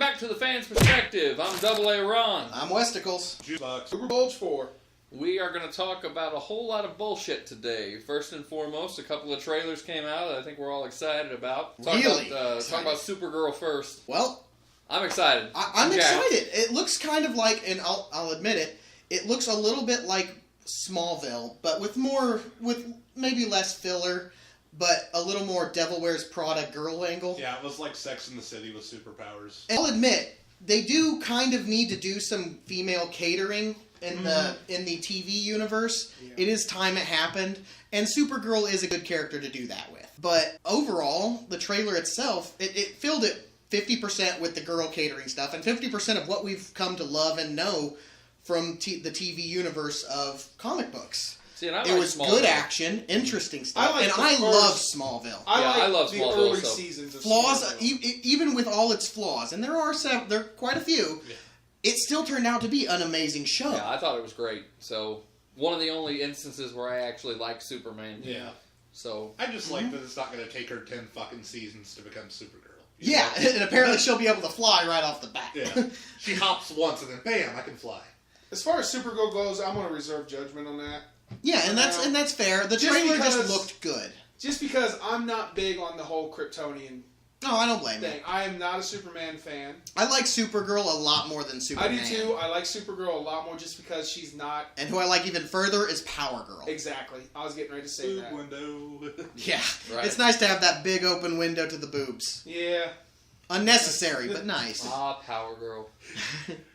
back to the Fan's Perspective. I'm Double A Ron. I'm Westicles. Super Bulge 4. We are going to talk about a whole lot of bullshit today. First and foremost, a couple of trailers came out that I think we're all excited about. Talk about Supergirl first. Well, I'm excited. I'm excited. It looks kind of like, and I'll admit it, it looks a little bit like Smallville, but with maybe less filler, but a little more Devil Wears Prada girl angle. Yeah, it was like Sex in the City with superpowers. And I'll admit, they do kind of need to do some female catering in the TV universe. Yeah. It is time it happened, and Supergirl is a good character to do that with. But overall, the trailer itself, it filled it 50% with the girl catering stuff, and 50% of what we've come to love and know from the TV universe of comic books. See, and it was good action, interesting stuff, I love Smallville. I love the Smallville, early seasons of flaws, Smallville. Even with all its flaws, and there are quite a few. Yeah. It still turned out to be an amazing show. Yeah, I thought it was great. So, one of the only instances where I actually like Superman. Yeah. So I just like that it's not going to take her 10 fucking seasons to become Supergirl. Yeah, and apparently she'll be able to fly right off the bat. Yeah. She hops once and then bam, I can fly. As far as Supergirl goes, I'm going to reserve judgment on that. Yeah, and that's fair. The trailer just looked good. Just because I'm not big on the whole Kryptonian No, I don't blame you. I am not a Superman fan. I like Supergirl a lot more than Superman. I do too. I like Supergirl a lot more just because she's not... And who I like even further is Power Girl. Exactly. I was getting ready to say that. Window. Yeah. Right. It's nice to have that big open window to the boobs. Yeah. Unnecessary, but nice. Power Girl.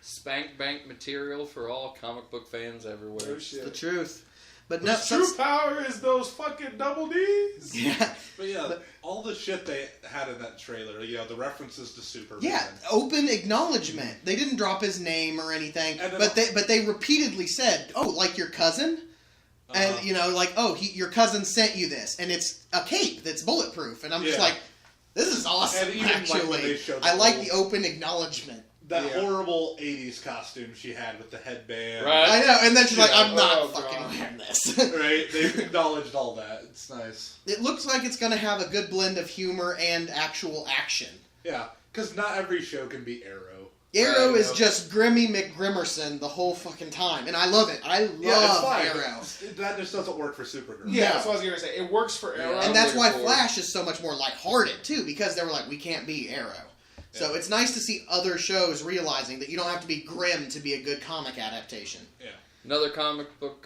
Spank bank material for all comic book fans everywhere. Oh, shit. It's the truth. But no, true power is those fucking double Ds. Yeah. But yeah, all the shit they had in that trailer, the references to Superman. Yeah, open acknowledgement. They didn't drop his name or anything, but they repeatedly said, "Oh, like your cousin?" And your cousin sent you this, and it's a cape that's bulletproof, and I'm just like, this is awesome. And even actually, I like the open acknowledgement. That horrible 80s costume she had with the headband. Right. I know, and then she's like, I'm not fucking wearing this. Right? They've acknowledged all that. It's nice. It looks like it's going to have a good blend of humor and actual action. Yeah, because not every show can be Arrow. Arrow is just Grimmy McGrimmerson the whole fucking time, and I love it. I love Arrow. That just doesn't work for Supergirl. Yeah, that's what I was going to say. It works for Arrow. And that's why Flash is so much more lighthearted, too, because they were like, we can't be Arrow. So it's nice to see other shows realizing that you don't have to be grim to be a good comic adaptation. Yeah. Another comic book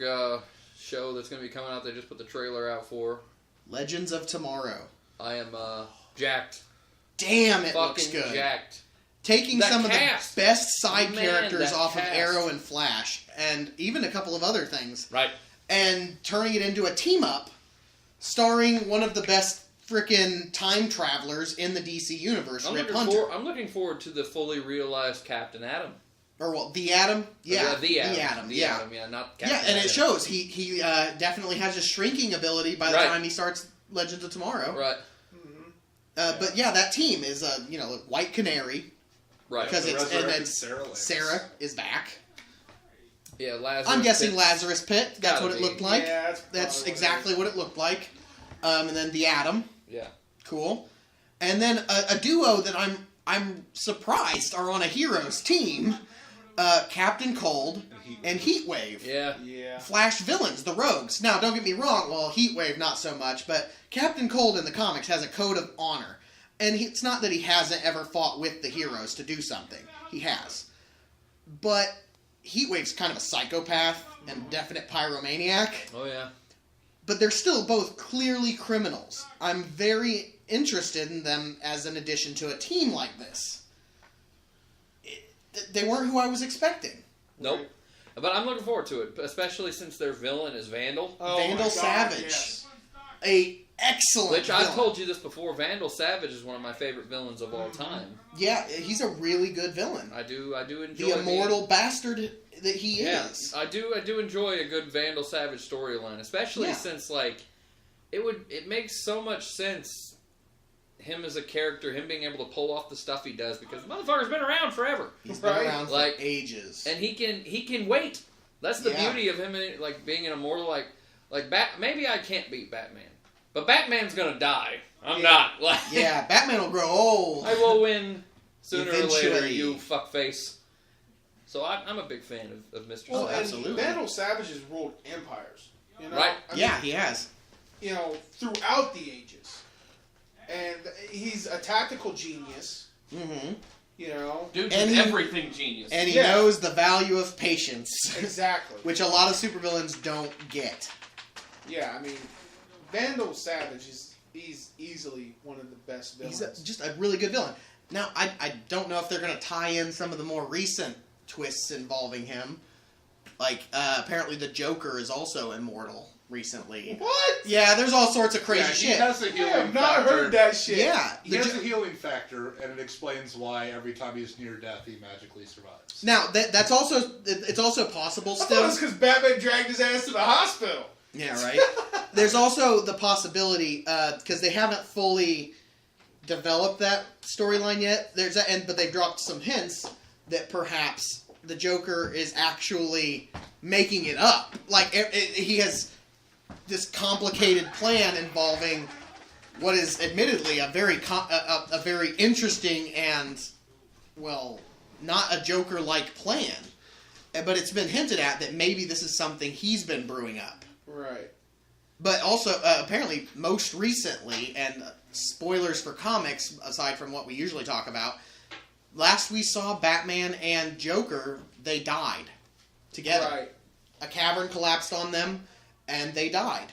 show that's going to be coming out, they just put the trailer out for. Legends of Tomorrow. I am jacked. Damn, it looks good. Jacked. Taking some of the best side characters off of Arrow and Flash, and even a couple of other things. Right. And turning it into a team-up, starring one of the best frickin' time travelers in the DC universe, Rip Hunter. I'm looking forward to the fully realized Captain Atom. Or what? The Atom? Yeah, the Atom. The Atom, not Captain Atom. And it shows. He definitely has a shrinking ability by the time he starts Legends of Tomorrow. Right. But yeah, that team is White Canary. Right. Because Sarah is back. Yeah, Lazarus. I'm guessing Lazarus Pit. That's what it looked like. Yeah, that's exactly what it looked like. And then the Atom. Yeah. Cool. And then a duo that I'm surprised are on a Heroes team. Captain Cold and Heatwave. Yeah. Flash villains, the Rogues. Now, don't get me wrong. Well, Heatwave not so much, but Captain Cold in the comics has a code of honor. And it's not that he hasn't ever fought with the heroes to do something. He has. But Heatwave's kind of a psychopath and definite pyromaniac. Oh, yeah. But they're still both clearly criminals. I'm very interested in them as an addition to a team like this. They weren't who I was expecting. Nope. But I'm looking forward to it, especially since their villain is Vandal. Oh, Vandal Savage. Yes. A excellent Which villain. I've told you this before, Vandal Savage is one of my favorite villains of all time. Yeah, he's a really good villain. I do enjoy the immortal bastard that he is. I do enjoy a good Vandal Savage storyline, especially since it makes so much sense, him as a character, him being able to pull off the stuff he does, because the motherfucker's been around forever. He's been around for ages. And he can wait. That's the beauty of him being an immortal maybe I can't beat Batman. But Batman's gonna die. I'm not. Batman will grow old. I will win Sooner or later, you fuckface. So I'm a big fan of Mr. Oh, Savage. absolutely. Vandal Savage has ruled empires. You know? Right. I mean, Yeah, he has. you know, throughout the ages. And he's a tactical genius, Mm-hmm. you know. Dude's And an he- everything genius. And he Yeah. knows the value of patience, Exactly. which a lot of supervillains don't get. Yeah, I mean, Vandal Savage he's easily one of the best He's villains. just a really good villain. Now, I don't know if they're going to tie in some of the more recent twists involving him. Like, apparently the Joker is also immortal recently. What? Yeah, there's all sorts of crazy Yeah, he shit. has a I healing have not factor. heard that shit. Yeah. He the has Jo- a healing factor, and it explains why every time he's near death, he magically survives. Now, that's also... It's also possible I thought still... it was because Batman dragged his ass to the hospital. Yeah, right? There's also the possibility, because they haven't fully developed that storyline yet, but they've dropped some hints that perhaps the Joker is actually making it up. Like, he has this complicated plan involving what is admittedly a very interesting and, well, not a Joker-like plan. But it's been hinted at that maybe this is something he's been brewing up. Right. But also, apparently, most recently, and spoilers for comics, aside from what we usually talk about, last we saw Batman and Joker, they died together. Right. A cavern collapsed on them, and they died.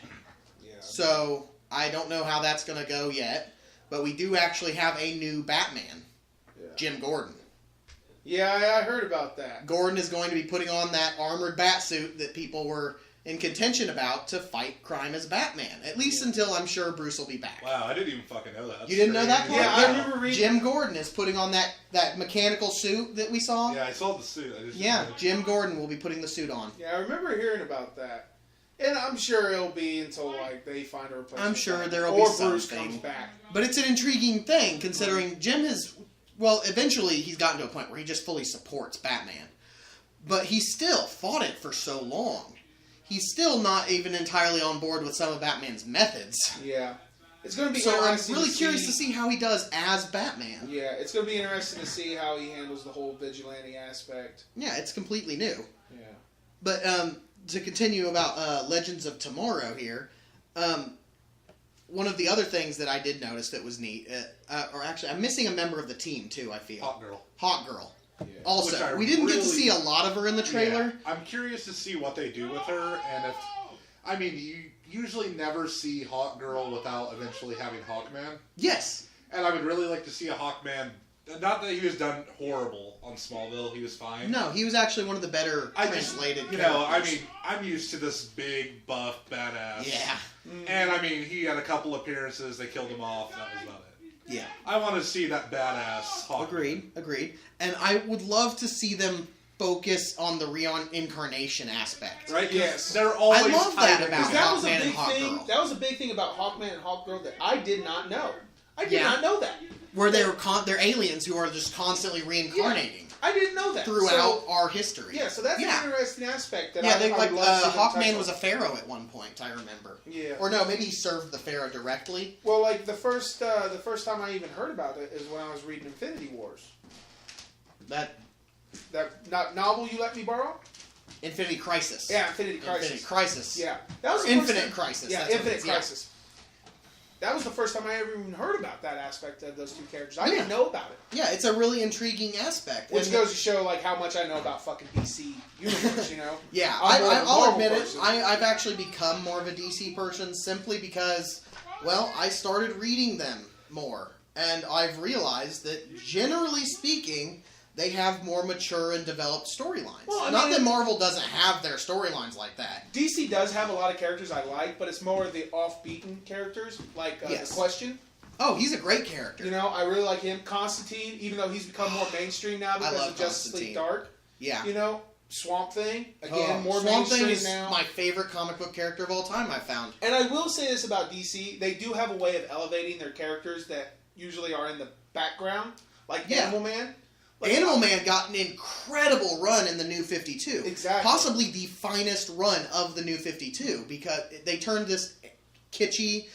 Yeah. So, I don't know how that's going to go yet, but we do actually have a new Batman, Yeah. Jim Gordon. Yeah, I heard about that. Gordon is going to be putting on that armored batsuit that people were in contention about to fight crime as Batman. At least until I'm sure Bruce will be back. Wow, I didn't even fucking know that. That's You didn't know that crazy. part? Yeah, I remember reading. Jim Gordon is putting on that mechanical suit that we saw. Yeah, I saw the suit. I just Yeah, Jim Gordon will be putting the suit on. Yeah, I remember hearing about that. And I'm sure it'll be until like they find a replacement. I'm sure there'll or be Bruce something. comes back. But it's an intriguing thing, considering Jim has... Well, eventually he's gotten to a point where he just fully supports Batman. But he still fought it for so long. He's still not even entirely on board with some of Batman's methods. Yeah, it's going to be So I'm interesting. really curious to see how he does as Batman. Yeah, it's going to be interesting to see how he handles the whole vigilante aspect. Yeah, it's completely new. Yeah. But to continue about Legends of Tomorrow here, one of the other things that I did notice that was neat, or actually, I'm missing a member of the team too. I feel Hawk Girl. Yeah. Also, we didn't get to see a lot of her in the trailer. Yeah, I'm curious to see what they do with her, and if... I mean, you usually never see Hawk Girl without eventually having Hawkman. Yes. And I would really like to see a Hawkman... Not that he was done horrible on Smallville, he was fine. No, he was actually one of the better translated characters. I'm used to this big, buff, badass. Yeah. And I mean, he had a couple appearances, they killed him off, that was about it. Yeah. I want to see that badass Hawkman. Agreed. And I would love to see them focus on the reincarnation aspect. Right? Yes. They're always I love that hiding about That was a Hawkman and big thing. Hawkgirl. That was a big thing about Hawkman and Hawkgirl that I did not know. I did Yeah. not know that. Where they're aliens who are just constantly reincarnating I didn't know that. throughout So, our history. yeah, so that's an interesting aspect. That Yeah, I like would love to see them touch Hawkman on. was a pharaoh at one point, I remember. Yeah. Or no, maybe he served the pharaoh directly. Well, like the first time I even heard about it is when I was reading Infinity Wars. That That novel you let me borrow? Infinity Crisis. Yeah, Infinity Crisis. Infinite Crisis. Yeah, that was Or the first Infinite time- Crisis. Yeah, that's what it Infinite is, yeah. Crisis. That was the first time I ever even heard about that aspect of those two characters. I didn't know about it. Yeah, it's a really intriguing aspect. Which And- goes to show like how much I know about fucking DC universe, you know? Yeah, I'm more of a I'll Marvel admit it. person. I've actually become more of a DC person simply because, well, I started reading them more. And I've realized that, generally speaking, they have more mature and developed storylines. Well, I Not mean, that Marvel doesn't have their storylines like that. DC does have a lot of characters I like, but it's more of the off-beaten characters, like Yes. The Question. Oh, he's a great character. You know, I really like him. Constantine, even though he's become more mainstream now because love of Justice Constantine. League Dark. Yeah. You know, Swamp Thing, again, more Swamp Thing mainstream is now. my favorite comic book character of all time, I've found. And I will say this about DC, they do have a way of elevating their characters that usually are in the background, like Yeah. Animal Man. Like, Animal Man got an incredible run in the New 52. Exactly. Possibly the finest run of the New 52, because they turned this kitschy,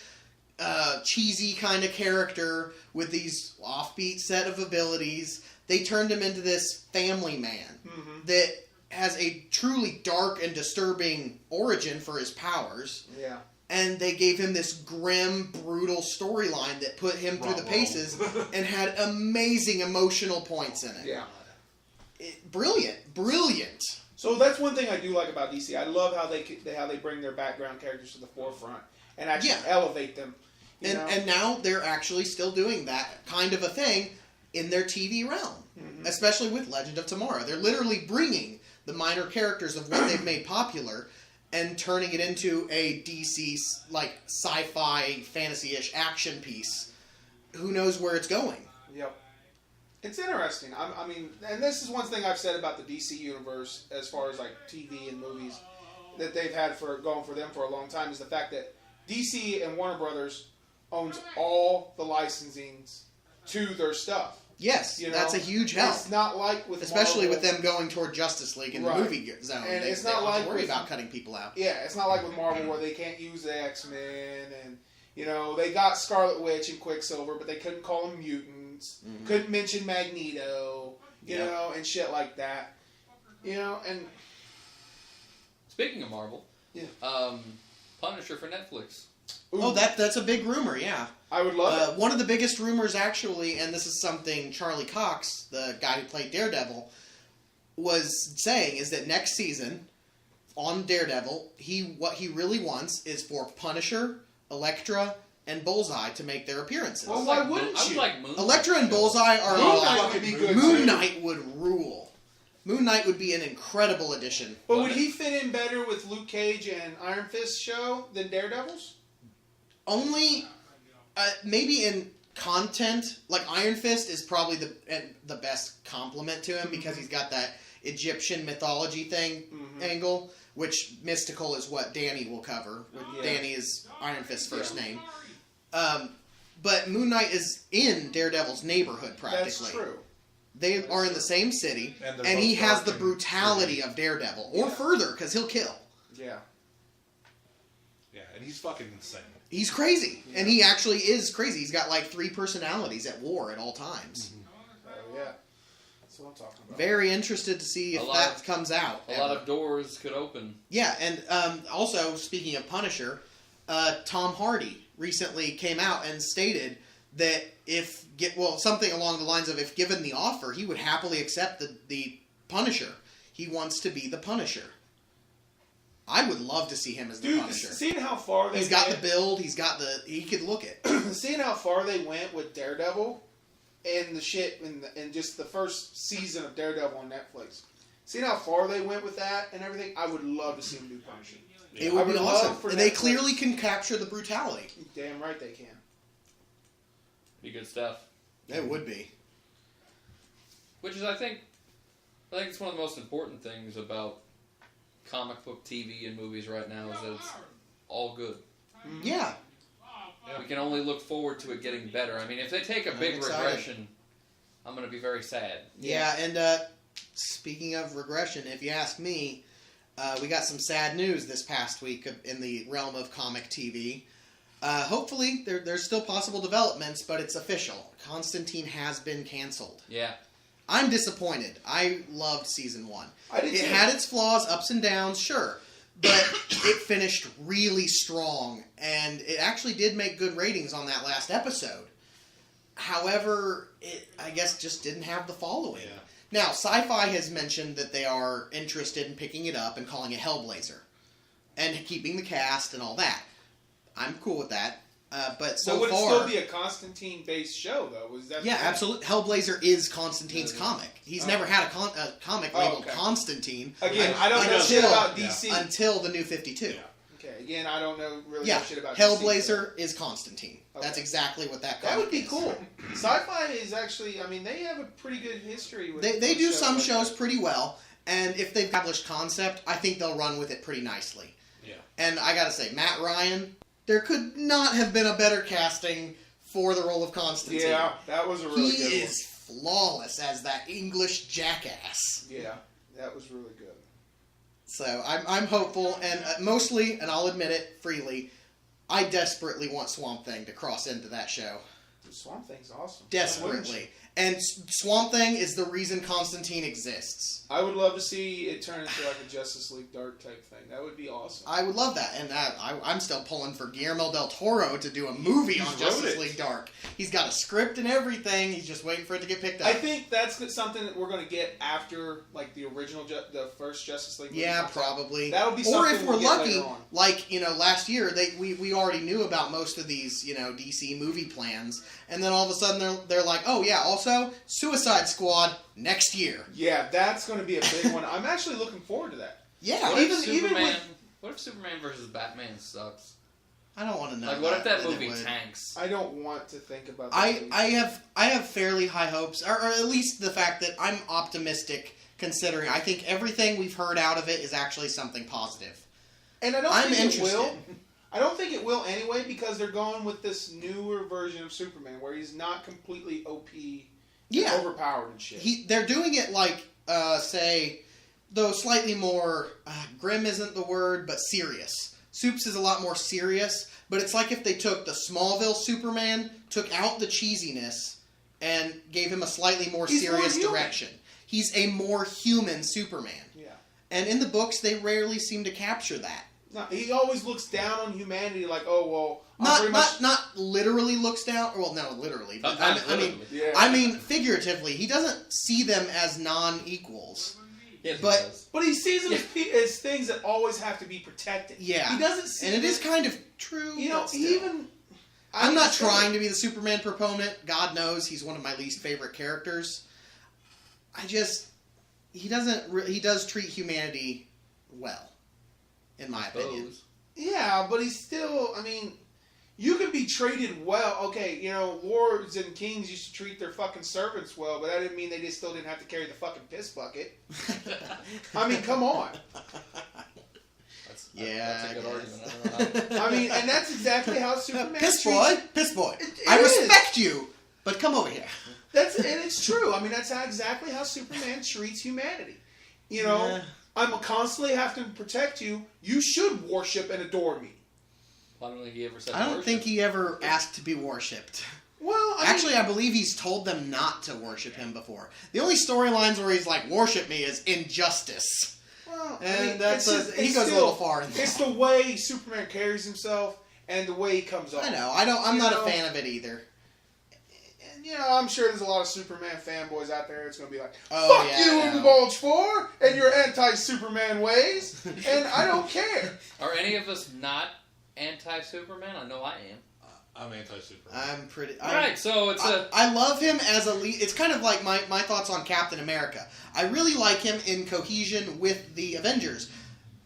cheesy kind of character with these offbeat set of abilities. They turned him into this family man that has a truly dark and disturbing origin for his powers. Yeah. And they gave him this grim, brutal storyline that put him through the paces and had amazing emotional points in it. Yeah. Brilliant. So that's one thing I do like about DC. I love how they bring their background characters to the forefront and actually elevate them. And now they're actually still doing that kind of a thing in their TV realm, especially with Legend of Tomorrow. They're literally bringing the minor characters of what they've made popular and turning it into a DC like sci-fi fantasy-ish action piece. Who knows where it's going? Yep. It's interesting. I mean, and this is one thing I've said about the DC universe as far as like TV and movies that they've had going for them for a long time is the fact that DC and Warner Brothers owns all the licensings to their stuff. Yes, that's a huge help. It's not like with especially Marvel, with them going toward Justice League in the movie zone. And it's they not don't like have to worry with, about cutting people out. Yeah, it's not like with Marvel where they can't use the X-Men and they got Scarlet Witch and Quicksilver, but they couldn't call them mutants. Couldn't mention Magneto, you know, and shit like that. And speaking of Marvel, Punisher for Netflix. Ooh. Oh, that's a big rumor, yeah. I would love it. One of the biggest rumors, actually, and this is something Charlie Cox, the guy who played Daredevil, was saying, is that next season, on Daredevil, what he really wants is for Punisher, Elektra, and Bullseye to make their appearances. Well, why wouldn't you? I would like Elektra and Bullseye are Moon Knight would rule. Moon Knight would be an incredible addition. But would he fit in better with Luke Cage and Iron Fist show than Daredevil's? Only, maybe in content, like Iron Fist is probably the best compliment to him because he's got that Egyptian mythology thing angle, which mystical is what Danny will cover. Danny is Iron Fist's first name. But Moon Knight is in Daredevil's neighborhood practically. That's true. They are in the same city, and he has the brutality of Daredevil, or further, because he'll kill. Yeah. Yeah, and he's fucking insane. He's crazy, and he actually is crazy. He's got like 3 personalities at war at all times. Oh, yeah. That's what I'm talking about. Very interested to see if that comes out. A lot of doors could open. Yeah, and also, speaking of Punisher, Tom Hardy recently came out and stated that something along the lines of if given the offer, he would happily accept the Punisher. He wants to be the Punisher. I would love to see him as the Punisher. Seeing how far he's got the build, he could look it. Seeing how far they went with Daredevil and the shit and just the first season of Daredevil on Netflix. Seeing how far they went with that and everything, I would love to see them do Punisher. It would be awesome. They clearly can capture the brutality. Damn right they can. Be good stuff. It would be. Which is, I think it's one of the most important things about comic book TV and movies right now is that it's all good. Yeah. We can only look forward to it getting better. I mean, if they take a big regression, I'm going to be very sad. Yeah, and speaking of regression, if you ask me, we got some sad news this past week in the realm of comic TV. Hopefully, there's still possible developments, but it's official. Constantine has been canceled. Yeah. I'm disappointed. I loved season 1. It had its flaws, ups and downs, sure. But it finished really strong, and it actually did make good ratings on that last episode. However, it, I guess, just didn't have the following. Yeah. Now, Sci-Fi has mentioned that they are interested in picking it up and calling it Hellblazer. And keeping the cast and all that. I'm cool with that. But so would far... it still be a Constantine-based show, though? Was that absolutely. Hellblazer is Constantine's comic. He's never had a comic labeled Constantine. Again, I don't know shit about DC. Until the New 52. Yeah. Okay, again, I don't know really shit about Hellblazer DC, is Constantine. Okay. That's exactly what that comic That would be is. cool. Sci-Fi is actually, I mean, they have a pretty good history with They do some like shows that. pretty well, and if they've established concept, I think they'll run with it pretty nicely. Yeah. And I gotta say, Matt Ryan, there could not have been a better casting for the role of Constantine. Yeah, that was a really good one. He is flawless as that English jackass. Yeah, that was really good. So I'm hopeful, and mostly, and I'll admit it freely, I desperately want Swamp Thing to cross into that show. Swamp Thing's awesome. Desperately. And Swamp Thing is the reason Constantine exists. I would love to see it turn into like a Justice League Dark type thing. That would be awesome. I would love that. And I'm still pulling for Guillermo del Toro to do a movie on Justice League Dark. He's got a script and everything. He's just waiting for it to get picked up. I think that's something that we're going to get after like the original, the first Justice League movie. Yeah, probably. That'll be something. Or if we're we'll lucky, like last year, we already knew about most of these DC movie plans, and then all of a sudden they're like, oh yeah, also Suicide Squad next year. Yeah, that's going to be a big one. I'm actually looking forward to that. Yeah, what if Superman versus Batman sucks? I don't want to know. Like, what if that movie tanks? I don't want to think about that. I have fairly high hopes, or at least the fact that I'm optimistic, considering I think everything we've heard out of it is actually something positive. And I don't think it will. I don't think it will anyway, because they're going with this newer version of Superman where he's not completely OP, overpowered and shit. They're doing it like, though slightly more grim isn't the word, but serious. Supes is a lot more serious, but it's like if they took the Smallville Superman, took out the cheesiness, and gave him a slightly more serious direction. He's a more human Superman. Yeah. And in the books, they rarely seem to capture that. No, he always looks down on humanity, like, oh well. Not literally looks down. Well, no, literally. But I mean figuratively. He doesn't see them as non-equals. Yes, but he sees them as things that always have to be protected. Yeah, he doesn't see. And it is kind of true. I'm not trying to be the Superman proponent. God knows he's one of my least favorite characters. He does treat humanity well, in my opinion. Yeah, but he's still. I mean, you can be treated well. Okay, lords and kings used to treat their fucking servants well, but that didn't mean they still didn't have to carry the fucking piss bucket. I mean, come on. That's a good argument. I mean, and that's exactly how Superman piss boy. I respect you, but come over here. And it's true. I mean, that's exactly how Superman treats humanity. I'm constantly having to protect you. You should worship and adore me. I don't think he ever asked to be worshipped. Well, I believe he's told them not to worship him before. The only storylines where he's like, worship me is Injustice. Well, he goes a little far in there. It's the way Superman carries himself and the way he comes off. I know. I'm not a fan of it either. And, I'm sure there's a lot of Superman fanboys out there. It's going to be like, fuck you, Indulge 4, and your anti-Superman ways, and I don't care. Are any of us not anti-Superman? I know I am. I'm anti-Superman. So it's I love him as a lead. It's kind of like my thoughts on Captain America. I really like him in cohesion with the Avengers,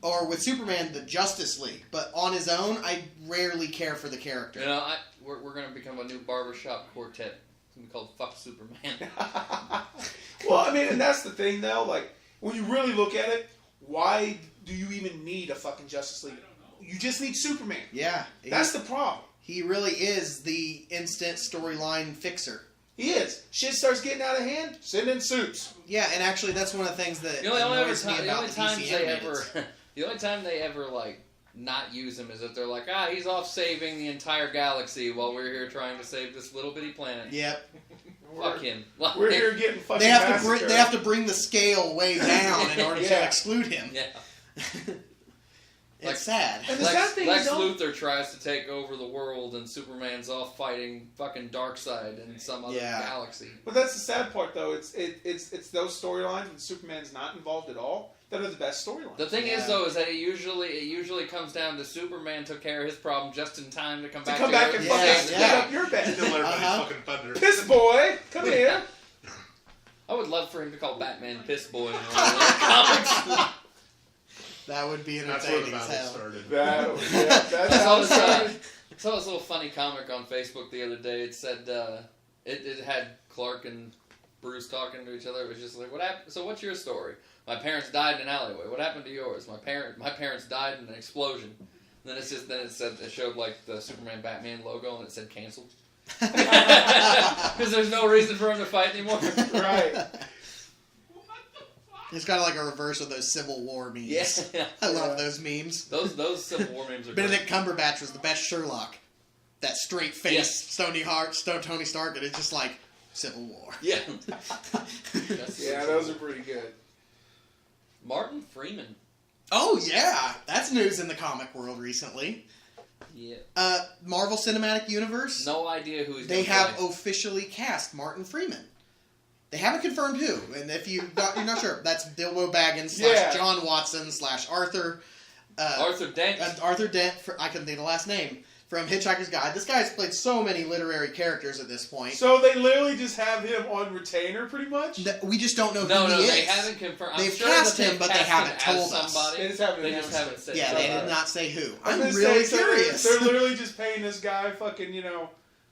or with Superman, the Justice League. But on his own, I rarely care for the character. We're going to become a new barbershop quartet. It's going to be called Fuck Superman. Well, I mean, and that's the thing, though. Like, when you really look at it, why do you even need a fucking Justice League? You just need Superman. Yeah. That's the problem. He really is the instant storyline fixer. He is. Shit starts getting out of hand, send in Supes. Yeah, and actually that's one of the things that the only time they ever like not use him is if they're like, he's off saving the entire galaxy while we're here trying to save this little bitty planet. Yep. Fuck him. We're here getting fucking they have to bring the scale way down in order to exclude him. Yeah. It's sad. And the sad thing Lex Luthor tries to take over the world, and Superman's off fighting fucking Darkseid in some other galaxy. But that's the sad part, though. It's those storylines when Superman's not involved at all that are the best storylines. The thing is, though, is that it usually comes down to Superman took care of his problem just in time to come back and fucking pick up your bed. Fucking thunder. Piss boy, come here. I would love for him to call Batman Piss Boy in comics. That would be entertaining as hell. I saw this little funny comic on Facebook the other day. It said it had Clark and Bruce talking to each other. It was just like, what happened? So what's your story? My parents died in an alleyway. What happened to yours? My parents died in an explosion. And then it showed like the Superman Batman logo and it said canceled. Because there's no reason for him to fight anymore. Right. It's kind of like a reverse of those Civil War memes. Yeah. I love those memes. Those Civil War memes are great. Benedict Cumberbatch was the best Sherlock. That straight face, Tony Stark, and it's just like Civil War. Yeah. Yeah, those are pretty good. Martin Freeman. Oh yeah, that's news in the comic world recently. Yeah. Marvel Cinematic Universe. No idea who he's. They gonna have play. officially cast Martin Freeman. They haven't confirmed who, and if you're not sure, that's Bilbo Baggins / John Watson / Arthur. Arthur Dent. Arthur Dent. I couldn't think of the last name. From Hitchhiker's Guide. This guy's played so many literary characters at this point. So they literally just have him on retainer, pretty much? We just don't know who No, he is. they haven't confirmed. They've cast him, but they haven't told us. They just haven't said. Yeah, they did not say who. I'm gonna really say, curious. They're literally just paying this guy fucking,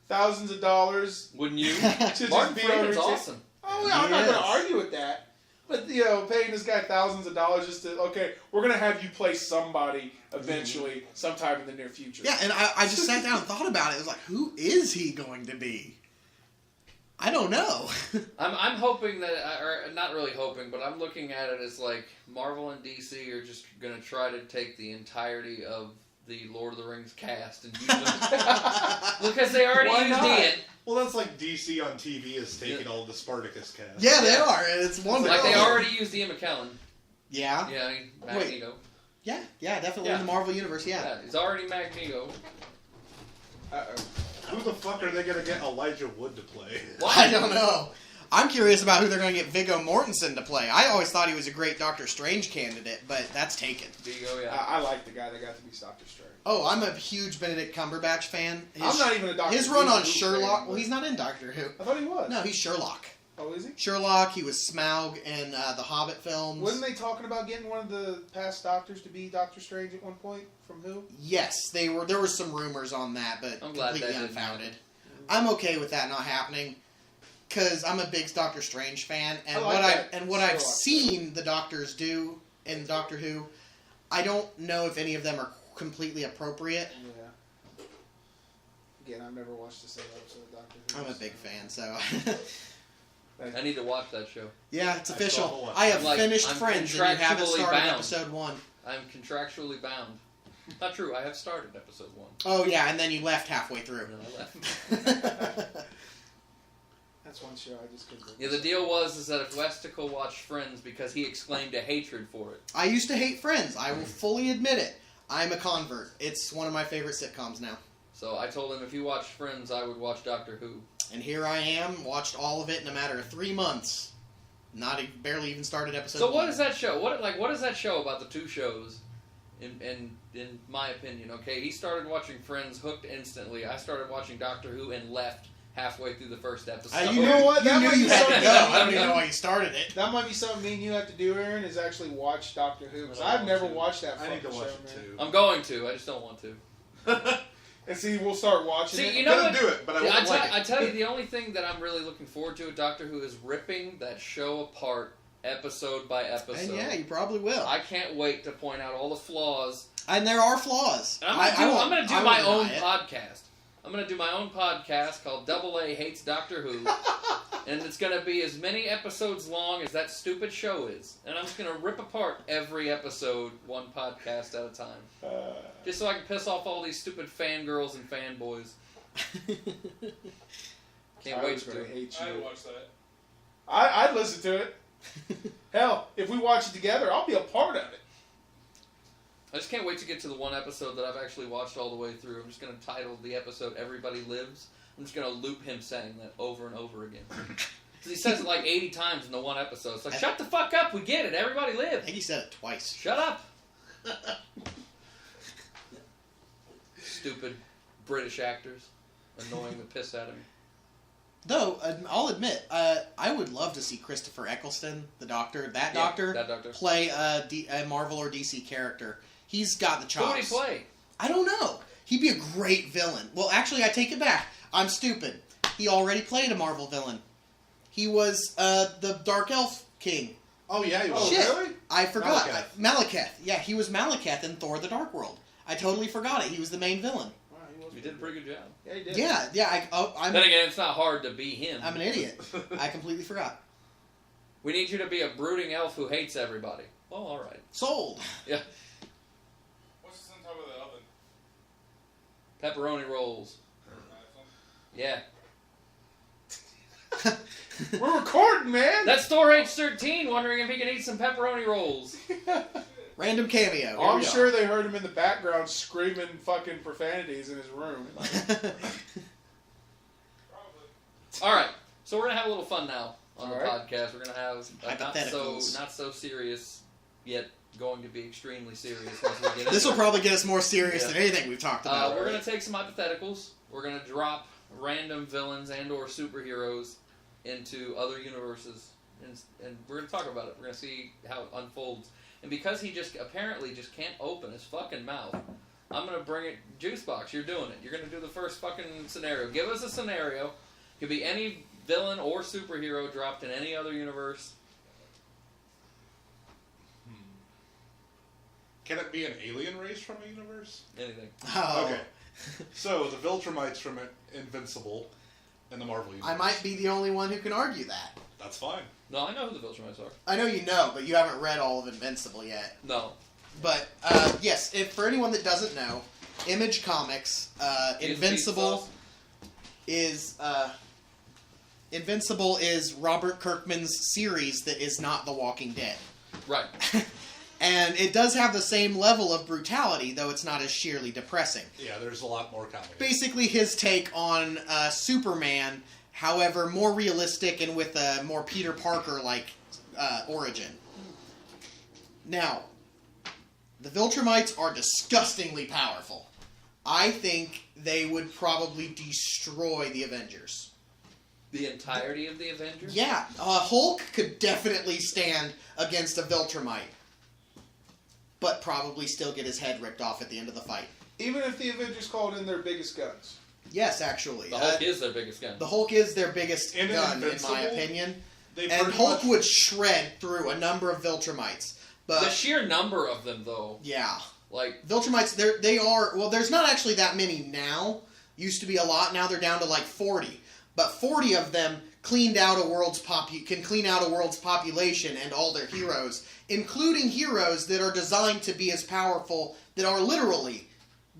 thousands of dollars. Wouldn't you? To Martin just be Freeman's on awesome. Oh, yeah, I'm not going to argue with that. But, paying this guy thousands of dollars just to, okay, we're going to have you play somebody eventually, sometime in the near future. Yeah, and I just sat down and thought about it. It was like, who is he going to be? I don't know. I'm hoping that, or not really hoping, but I'm looking at it as like Marvel and DC are just going to try to take the entirety of the Lord of the Rings cast and use them. Because they already used Ian. Well, that's like DC on TV is taking all the Spartacus cast. Yeah, they are. It's wonderful. Like they already used Ian McKellen. Yeah. Yeah, Magneto. Yeah, definitely in the Marvel Universe, yeah. It's already Magneto. Uh-oh. Who the fuck are they going to get Elijah Wood to play? I don't know. I'm curious about who they're going to get Viggo Mortensen to play. I always thought he was a great Doctor Strange candidate, but that's taken. Viggo, yeah. I like the guy that got to be Doctor Strange. Oh, I'm a huge Benedict Cumberbatch fan. I'm not even a Doctor Who His run on fan, Sherlock, well, he's not in Doctor Who. I thought he was. No, he's Sherlock. Oh, is he? Sherlock, he was Smaug in the Hobbit films. Wasn't they talking about getting one of the past Doctors to be Doctor Strange at one point? From who? Yes, they were. There were some rumors on that, but I'm glad completely that unfounded. I'm okay with that not happening because I'm a big Doctor Strange fan, and what I've seen the Doctors do in Doctor Who, I don't know if any of them are completely appropriate. Yeah. Again, I've never watched a single episode of Doctor Who. I'm a big fan, so. I need to watch that show. Yeah, it's official. I have finished I'm Friends, and you haven't started bound. episode 1. I'm contractually bound. Not true. I have started episode 1. Oh yeah, and then you left halfway through. And then I left. That's one show I just couldn't. Yeah, the deal was that if Westicle watched Friends because he exclaimed a hatred for it. I used to hate Friends. I will fully admit it. I'm a convert. It's one of my favorite sitcoms now. So I told him if he watched Friends, I would watch Doctor Who. And here I am, watched all of it in a matter of 3 months. Barely even started episode. So 1. what is that show? What is that show about the two shows? In my opinion, okay, he started watching Friends, hooked instantly. I started watching Doctor Who and left halfway through the first episode. You know what? You knew you had to go. I don't even know why you started it. That might be something me and you have to do, Aaron, is actually watch Doctor Who. Because I've never watched that I need to fucking watch show, it man. too. I'm going to. I just don't want to. And see, we'll start watching it. See, you know I'm what? gonna do it, but I won't like it. I tell you, the only thing that I'm really looking forward to at Doctor Who is ripping that show apart episode by episode. And yeah, you probably will. I can't wait to point out all the flaws. And there are flaws. And I'm going to do my own podcast. podcast. I'm going to do my own podcast called Double A Hates Doctor Who. And it's going to be as many episodes long as that stupid show is. And I'm just going to rip apart every episode, one podcast at a time. Just so I can piss off all these stupid fangirls and fanboys. Can't wait to do it. hate I'd you. watch that. I'd listen to it. Hell, if we watch it together, I'll be a part of it. I just can't wait to get to the one episode that I've actually watched all the way through. I'm just going to title the episode Everybody Lives. I'm just going to loop him saying that over and over again. Because he says it like 80 times in the one episode. It's like, shut the fuck up, we get it, everybody I lives. think he said it twice. Shut up. Stupid British actors annoying the piss out of me. Though, I'll admit, I would love to see Christopher Eccleston, the Doctor, that Doctor, play a Marvel or DC character. He's got the chops. Who would he play? I don't know. He'd be a great villain. Well, actually, I take it back. I'm stupid. He already played a Marvel villain. He was the Dark Elf King. Oh yeah, he was. Shit. Really? I forgot. Malekith. Yeah, he was Malekith in Thor: The Dark World. I totally forgot it. He was the main villain. Wow, he was You did a pretty good job. Yeah, he did. Yeah. I'm Then again, it's not hard to be him. an idiot. I completely forgot. We need you to be a brooding elf who hates everybody. Well, all right. Sold. Yeah. What's on top of the oven? Pepperoni rolls. Yeah. We're recording, man. That's Storage 13 wondering if he can eat some pepperoni rolls. Random cameo. I'm sure they heard him in the background screaming fucking profanities in his room. All right, so we're gonna have a little fun now on the All right. podcast. We're gonna have a Hypotheticals. not so serious yet going to be extremely serious once we get This will into it. probably get us more serious than anything we've talked about. We're gonna take some hypotheticals. We're gonna drop random villains and/or superheroes into other universes, and we're gonna talk about it. We're gonna see how it unfolds. And because he apparently just can't open his fucking mouth, I'm gonna bring it. Juicebox, you're doing it. You're gonna do the first fucking scenario. Give us a scenario. Could be any villain or superhero dropped in any other universe. Can it be an alien race from a universe? Anything. Oh. Okay. So, the Viltrumites from Invincible in the Marvel universe. I might be the only one who can argue that. That's fine. No, I know who the Viltrumites are. I know you know, but you haven't read all of Invincible yet. No. But, yes, if for anyone that doesn't know, Image Comics, Invincible is Robert Kirkman's series that is not The Walking Dead. Right. And it does have the same level of brutality, though it's not as sheerly depressing. Yeah, there's a lot more comedy. Basically his take on Superman, however, more realistic and with a more Peter Parker-like origin. Now, the Viltrumites are disgustingly powerful. I think they would probably destroy the Avengers. The entirety of the Avengers? Yeah, Hulk could definitely stand against a Viltrumite, but probably still get his head ripped off at the end of the fight. Even if the Avengers called in their biggest guns. Yes, actually. The Hulk is their biggest gun. The Hulk is their biggest In gun, in Invincible, my opinion. They And pretty Hulk much- would shred through a number of Viltrumites. The But, sheer number of them, though. yeah. Like, Viltrumites, they are... Well, there's not actually that many now. Used to be a lot. Now they're down to like 40. But 40 of them can clean out a world's population and all their heroes, including heroes that are designed to be as powerful, that are literally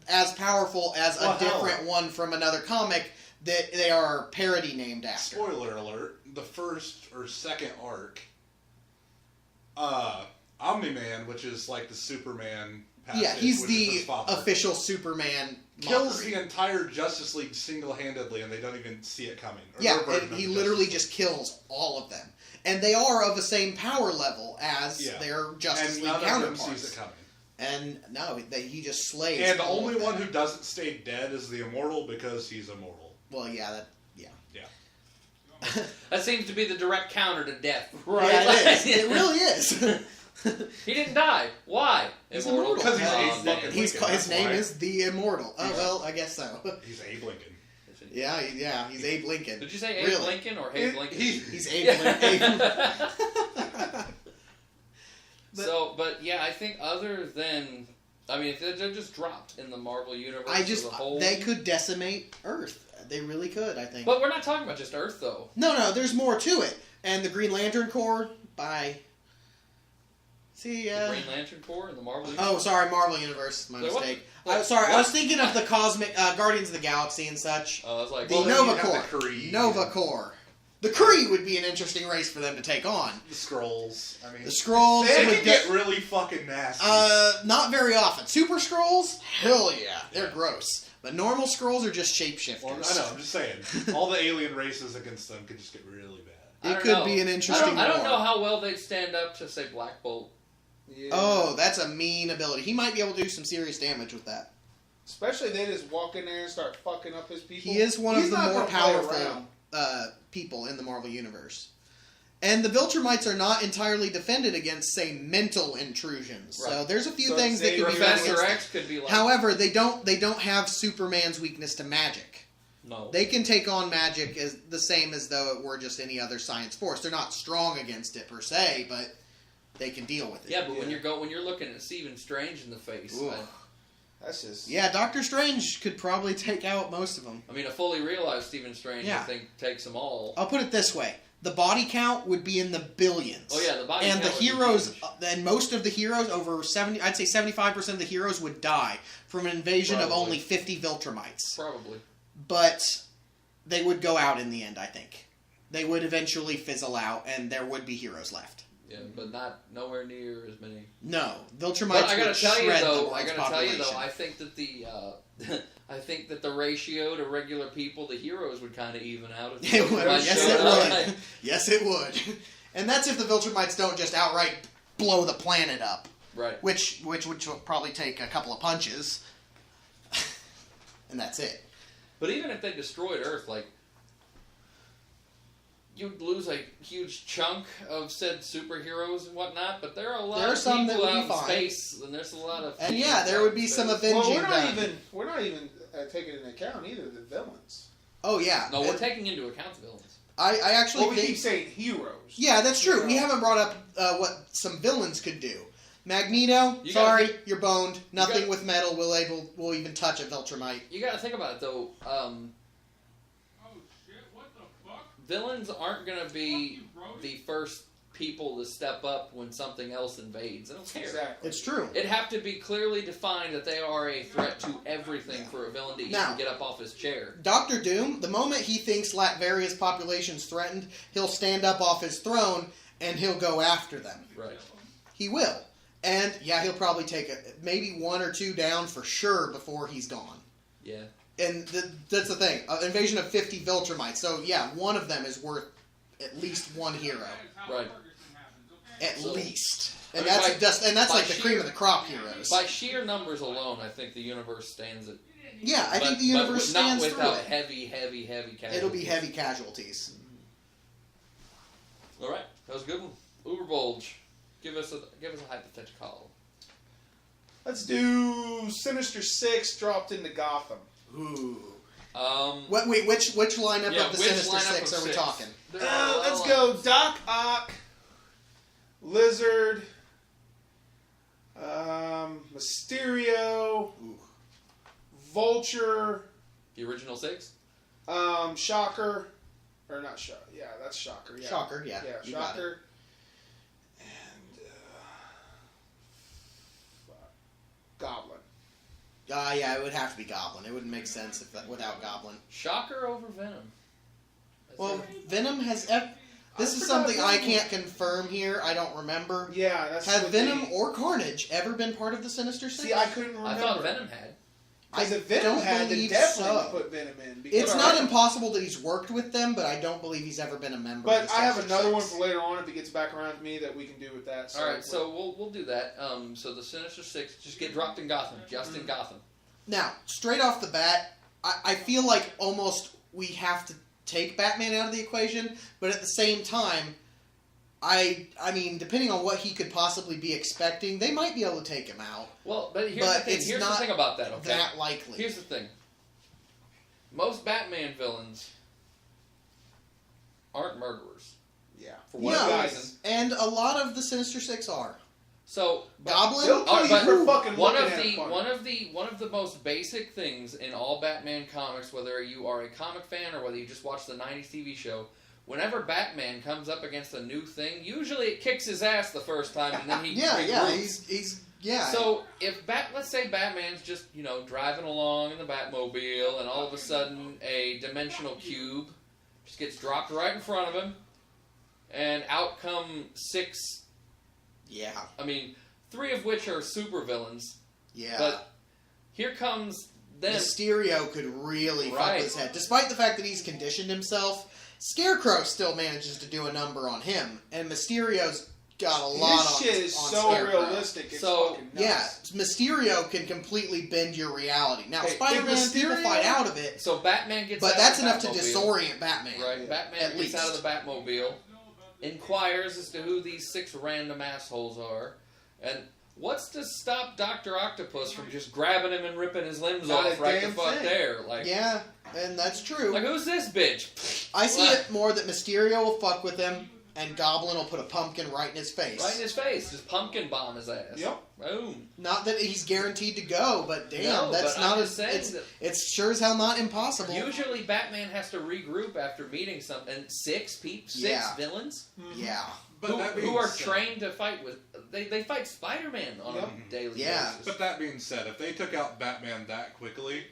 as powerful as a different one from another comic that they are parody named after. Spoiler alert, the first or second arc, Omni-Man, which is like the Superman passage, Yeah, he's which is the his father, official Superman kills mockery. the entire Justice League single-handedly, and they don't even see it coming. Or Yeah, their version and of he the literally Justice just kills all of them. And they are of the same power level as Yeah. their League. Justice And League none of them counterparts. sees it coming. And no, he just slays. And the all only of them. one who doesn't stay dead is the Immortal, because he's immortal. Well, yeah, that seems to be the direct counter to death. Right. Yeah, it is. It really is. He didn't die. Why? He's Immortal. immortal. Because he's Oh, Abe man. fucking His Lincoln, name that's is the Immortal. Oh Yeah. well, I guess so. why. He's Abe Lincoln. Yeah, he's Abe Lincoln. Did you say Abe Really? Lincoln or Abe Lincoln? He's Abe Lincoln. But yeah, I think other than, I mean, if they're just dropped in the Marvel universe as a whole. They could decimate Earth. They really could, I think. But we're not talking about just Earth, though. No, there's more to it. And the Green Lantern Corps by. See, The Green Lantern Corps in the Marvel universe. Oh, sorry, Marvel Universe. My Wait, what? mistake. What? I was thinking of the cosmic Guardians of the Galaxy and such. I was like, The Well, then Nova you have Corps. the Kree. Nova Corps. The Kree would be an interesting race for them to take on. The Skrulls. I mean, The Skrulls they would can get really fucking nasty. not very often. Super Skrulls? Hell yeah. They're Yeah. gross. But normal Skrulls are just shapeshifters. Well, I know, I'm just saying. All the alien races against them could just get really bad. I It don't could know. be an interesting I don't war. know how well they'd stand up to, say, Black Bolt. Yeah. Oh, that's a mean ability. He might be able to do some serious damage with that. Especially if they just walk in there and start fucking up his people. He is one He's of the not more gonna play powerful around. people in the Marvel Universe. And the Viltrumites are not entirely defended against, say, mental intrusions. So Right. there's a few So things that Xavier could be done against Professor them. X could be like, However, they don't have Superman's weakness to magic. no. They can take on magic as the same as though it were just any other science force. They're not strong against it per se, but they can deal with it. Yeah, but Yeah. when you're looking at Stephen Strange in the face, Ooh. That's just... Yeah, Doctor Strange could probably take out most of them. I mean, a fully realized Stephen Strange, Yeah. I think, takes them all. I'll put it this way. the body count would be in the billions. Oh yeah, the body and the count would be heroes, huge. and most of the heroes, I'd say 75% of the heroes would die from an invasion of Probably. only 50 Viltrumites. Probably. But they would go out in the end, I think. They would eventually fizzle out, and there would be heroes left. Yeah, but nowhere near as many. No, Viltrumites But I gotta would tell you shred the though, world's population. I think that I think that the ratio to regular people, the heroes would kind of even out. If It would. Viltrumites Yes, showed it up. would. Yes, it would. And that's if the Viltrumites don't just outright blow the planet up, Right. which would probably take a couple of punches, and that's it. But even if they destroyed Earth, like, you'd lose a huge chunk of said superheroes and whatnot. But there are a lot There are of some that people would be out in fine. space, and there's a lot of. And yeah, there would be some avenging. Well, done. we're not even taking into account either the villains. Oh yeah. No, we're taking into account the villains. I actually Well, we think. keep saying heroes. Yeah, that's true. Yeah. We haven't brought up what some villains could do. Magneto, You sorry, gotta you're boned. Nothing gotta- with metal will even touch a Viltrumite. You got to think about it though. Oh shit, what the fuck? Villains aren't going to be Fuck you, Brody. the first people to step up when something else invades. I don't care. Exactly. It's true. It'd have to be clearly defined that they are a threat to everything for a villain to Now- even get up off his chair. Doctor Doom, the moment he thinks Latveria's population's threatened, he'll stand up off his throne and he'll go after them. Right. He will. And yeah, he'll probably take maybe one or two down for sure before he's gone. Yeah. And that's the thing. An invasion of 50 Viltrumites. So yeah, one of them is worth at least one hero. Right. At So- least. I And mean, that's by like the cream sheer- of the crop heroes. By sheer numbers alone, I think the universe stands it. Yeah, I think the universe but stands not through without it. heavy casualties. It'll be heavy casualties. All right, that was a good one. Uberbulge, give us a hypothetical. Let's do Sinister Six dropped into Gotham. Ooh. Wait, Which lineup Yeah, of the which Sinister lineup Six of are we six? talking? Let's go Doc Ock, Lizard, Mysterio, Ooh. Vulture, the original six. Shocker, or not Shocker? Yeah, that's Shocker. Yeah. Shocker, yeah. Yeah, you got it. Shocker, and Goblin. Yeah, it would have to be Goblin. It wouldn't make sense without Goblin. Shocker over Venom. That's Well, it. Venom has. This I is forgot something I Venom. can't confirm here. I don't remember. Yeah, that's Has what Venom they- or Carnage ever been part of the Sinister Six? See, I couldn't remember. I thought Venom had. Because I if Venom don't had, then believe definitely so. put Venom in. Because It's not impossible that he's worked with them, but I don't believe he's ever been a member. of But the I have Sinister another one Six. for later on if it gets back around to me that we can do with that. All right, so we'll do that. So the Sinister Six just get dropped in Gotham, just in Gotham. Now, straight off the bat, I feel like almost we have to take Batman out of the equation, but at the same time, I mean, depending on what he could possibly be expecting, they might be able to take him out. Well, but here's But the thing. it's Here's the not thing about that. Okay. That likely. Here's the thing. Most Batman villains aren't murderers yeah. for whatever Yeah, reason. and a lot of the Sinister Six are. So Goblin? They'll kill you but for fucking one looking of at the it funny. one of the most basic things in all Batman comics, whether you are a comic fan or whether you just watch the '90s TV show, whenever Batman comes up against a new thing, usually it kicks his ass the first time, and then he Yeah, regroups. he's yeah. So if let's say Batman's just driving along in the Batmobile, and all of a sudden a dimensional cube just gets dropped right in front of him, and out come six. yeah, I mean, 3 of which are supervillains. yeah. But here comes them. Mysterio could really fuck Right. his head. Despite the fact that he's conditioned himself, Scarecrow still manages to do a number on him. And Mysterio's got a lot His on shit is on so Scarecrow. realistic. It's So, fucking nuts. Yeah, Mysterio can completely bend your reality. Now, Hey, Spider-Man, if people Mysterio- fight out of it, So Batman gets but out that's of the enough to Batmobile. disorient Batman. Right, Yeah. Batman At gets out of least. the Batmobile, inquires as to who these 6 random assholes are, and what's to stop Dr. Octopus from just grabbing him and ripping his limbs Not off a right the damn fuck thing. there? Like, Yeah, and that's true. like, who's this bitch? I see it more that Mysterio will fuck with him, And Goblin will put a pumpkin right in his face. Right in his face. Just pumpkin bomb his ass. Yep. Boom. Not that he's guaranteed to go, but damn, No, that's but not I'm just saying it's, that it's sure as hell not impossible. usually Batman has to regroup after meeting and six Yeah. villains Yeah. But that being who are said- trained to fight with. They fight Spider-Man on Yep. a daily Yeah. basis. But that being said, if they took out Batman that quickly,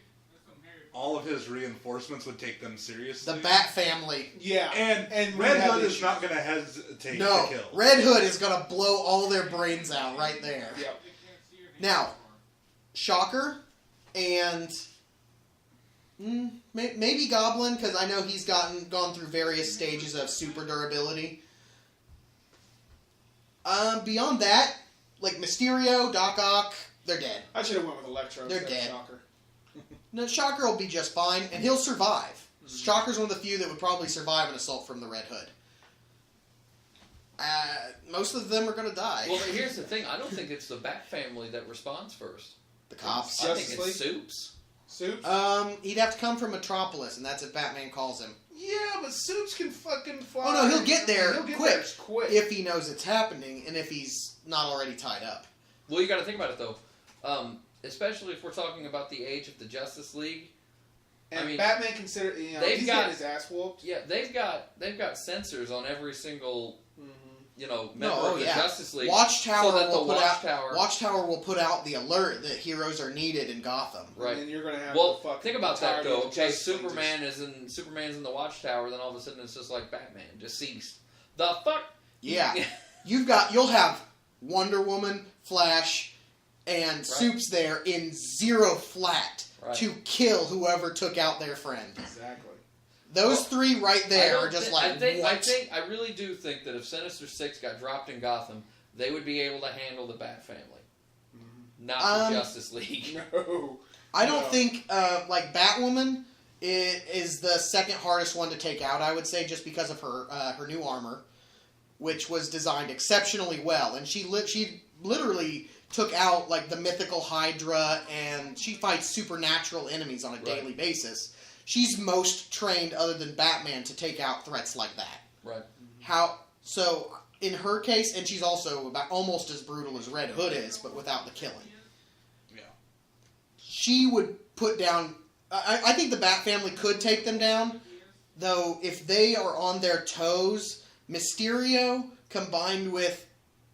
all of his reinforcements would take them seriously. The Bat family. Yeah. And we Red have Hood is issues. not going to hesitate No, to kill. Red Hood is gonna blow all their brains out right there. Yep. Now, Shocker and maybe Goblin, because I know he's gone through various stages of super durability. Beyond that, like Mysterio, Doc Ock, they're dead. I should have went with Electro. They're instead of dead. Shocker. No, Shocker will be just fine, and he'll survive. Shocker's one of the few that would probably survive an assault from the Red Hood. Most of them are going to die. Well, but here's the thing. I don't think it's the Bat family that responds first. The cops. I think Justice it's Soups. Soups? He'd have to come from Metropolis, and that's if Batman calls him. Yeah, but Soups can fucking fly. Oh, no, he'll get there He'll get quick. there quick. If he knows it's happening, and if he's not already tied up. Well, you got to think about it though. Especially if we're talking about the age of the Justice League. And I mean, Batman consider they've he's got- getting his ass whooped. Yeah, they've got sensors on every single member No, of the yeah. Justice League. Watchtower so that the will put out. Watchtower. Watchtower will put out the alert that heroes are needed in Gotham. Right. And then you're gonna have Well, the fucking think about that entirety though. of the Okay, Justice League Superman's in the Watchtower. Then all of a sudden it's just like Batman, deceased. The fuck? Yeah, you'll have Wonder Woman, Flash, and Soups there in zero flat Right. to kill whoever took out their friend. Exactly. Those three right there I are just thi- like what? I really do think that if Sinister Six got dropped in Gotham, they would be able to handle the Bat family, not the Justice League. No. I don't No. think like Batwoman is the second hardest one to take out. I would say just because of her new armor, which was designed exceptionally well, and she literally took out like the mythical Hydra, and she fights supernatural enemies on a daily basis. She's most trained, other than Batman, to take out threats like that. Right. So in her case, and she's also about almost as brutal as Red Hood is, but without the killing. Yeah. She would put down. I think the Bat family could take them down, though. If they are on their toes, Mysterio combined with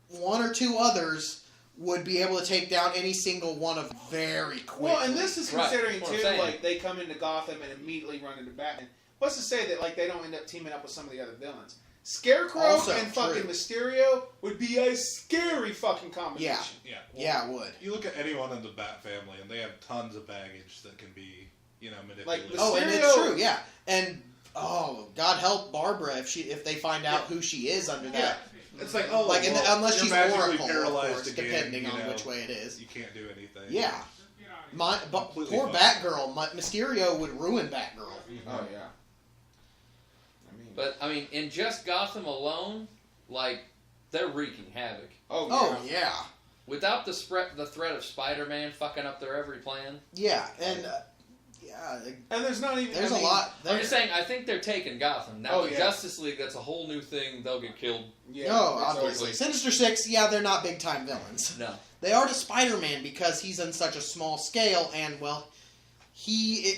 one or two others would be able to take down any single one of them very quickly. Well, and this is Right, considering what I'm too, saying. like they come into Gotham and immediately run into Batman. What's to say that like they don't end up teaming up with some of the other villains? Scarecrow Also and fucking true. Mysterio would be a scary fucking combination. Yeah. Yeah. Well, Yeah, it would. You look at anyone in the Bat family, and they have tons of baggage that can be, manipulated. Like Oh, and it's Mysterio- true, yeah. And God help Barbara if they find out who she is under yeah. that. It's like, Unless you're she's magically Oracle, of paralyzed course, again, depending on which way it is. You can't do anything. Yeah. But Completely poor fucked. Batgirl, Mysterio would ruin Batgirl. Oh yeah. But I mean, in just Gotham alone, like they're wreaking havoc. Oh Oh yeah. yeah, Without the threat of Spider-Man fucking up their every plan. yeah, and yeah, And there's not even. there's I a mean, lot. I'm There. just saying, I think they're taking Gotham. Now, Oh, the yeah. Justice League, that's a whole new thing. They'll get killed. Yeah, No, it's obviously, always- Sinister Six. Yeah, they're not big time villains. No. They are to Spider-Man because he's on such a small scale, and well,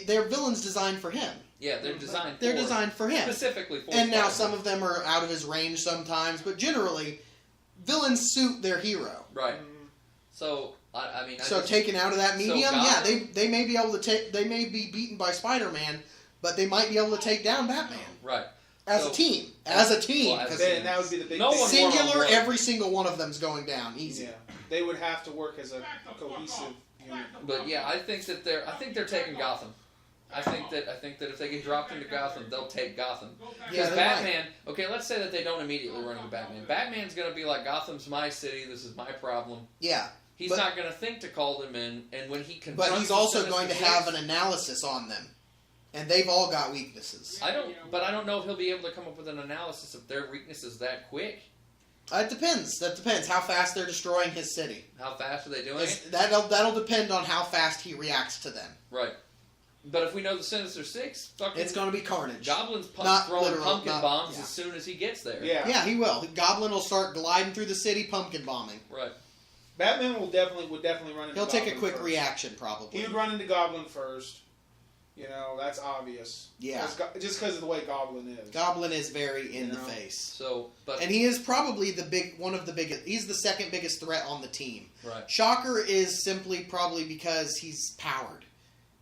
they're villains designed for him. Yeah, they're designed They're designed for him. specifically for And now Spider-Man. some of them are out of his range sometimes, but generally, villains suit their hero. Right. So, I mean... So taken out of that medium, yeah, Gotham- they may be able to take. They may be beaten by Spider-Man, but they might be able to take down Batman Right. as So- a team. As a team, Well, as 'cause Then that would be the big No thing. one- singular, one-on-one. every single one of them's going down easy. Yeah, they would have to work as a cohesive unit. But yeah, I think they're taking Gotham. I think that if they get dropped into Gotham, they'll take Gotham. Yeah, Because they Batman, okay, let's say that they don't immediately run into Batman. Batman's going to be like, Gotham's my city, this is my problem. Yeah, He's But- not going to think to call them in, and when he confronts but he's the also Sinister going to Six- have an analysis on them, and they've all got weaknesses. I don't know if he'll be able to come up with an analysis of their weaknesses that quick. It depends. That depends how fast they're destroying his city. How fast are they doing it? That'll depend on how fast he reacts to them. Right. But if we know the Sinister Six, fucking It's going to be carnage. Goblin's Not throwing literal, pumpkin not- bombs yeah. as soon as he gets there. Yeah. He will. Goblin will start gliding through the city, pumpkin bombing. Right. Batman would definitely run into He'll take a Goblin quick first. reaction, probably. He would run into Goblin first. You know, that's obvious. Yeah. Just because of the way Goblin is. Goblin is very in You the know? face. So, but And he is probably one of the biggest. He's the second biggest threat on the team. right. Shocker is simply probably because he's powered.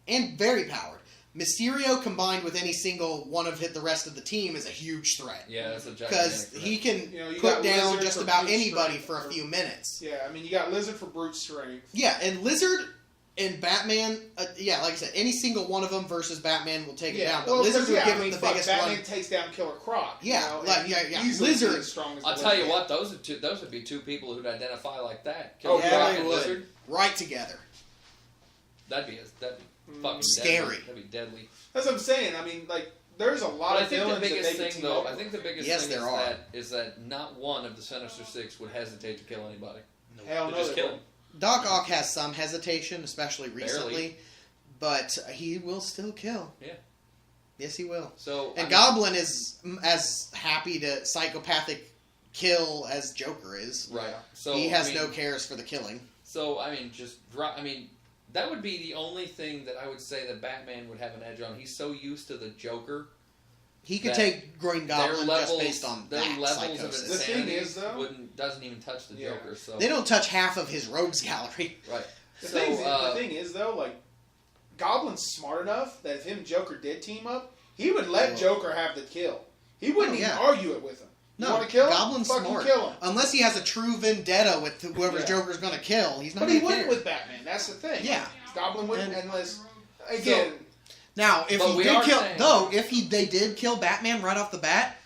And very powered. Mysterio combined with any single one of the rest of the team is a huge threat. Yeah, that's a gigantic Because threat. he can You know, you put got down Lizard just for about brute anybody strength. for a few minutes. Yeah, I mean, you got Lizard for brute strength. Yeah, and Lizard and Batman, like I said, any single one of them versus Batman will take it down. But well, Lizard because, would give I mean, him the fuck, biggest Batman run. takes down Killer Croc. Yeah, you know, like, and yeah. easily Lizard- be as strong as I'll the tell you Lizard. what, those would be two people who'd identify like that. Oh, Killer yeah, Croc they and would. Lizard. Right together. That'd be fucking Scary. Deadly. That'd be deadly. That's what I'm saying. I mean, like, there's a lot But I of think the villains that biggest they could thing, team though, up I think the biggest Yes, thing there is are. that not one of the Sinister Six would hesitate to kill anybody. with. Hell They'd no, just they kill won't. him. Doc Ock has some hesitation, especially recently. Barely. But he will still kill. Yeah. Yes, he will. So And I mean, Goblin is as happy to psychopathic kill as Joker is. right? So He has I mean, no cares for the killing. So I mean, that would be the only thing that I would say that Batman would have an edge on. He's so used to the Joker. He could that take Green Goblin their just levels, based on their that levels of psychosis. The thing insanity is, though- doesn't even touch the Yeah. Joker. So They don't touch half of his rogues gallery. right. The, So the thing is, though, like, Goblin's smart enough that if him and Joker did team up, he would let Oh. Joker have the kill. He wouldn't Oh, yeah. even argue it with him. You No, want to kill him? Goblin's Fucking smart. kill him. Unless he has a true vendetta with whoever Yeah. Joker's going to kill, he's not But he going to wouldn't care. with Batman. That's the thing. Yeah. Goblin wouldn't And- unless, again, Now, if But he we did are kill, saying- though, if they did kill Batman right off the bat,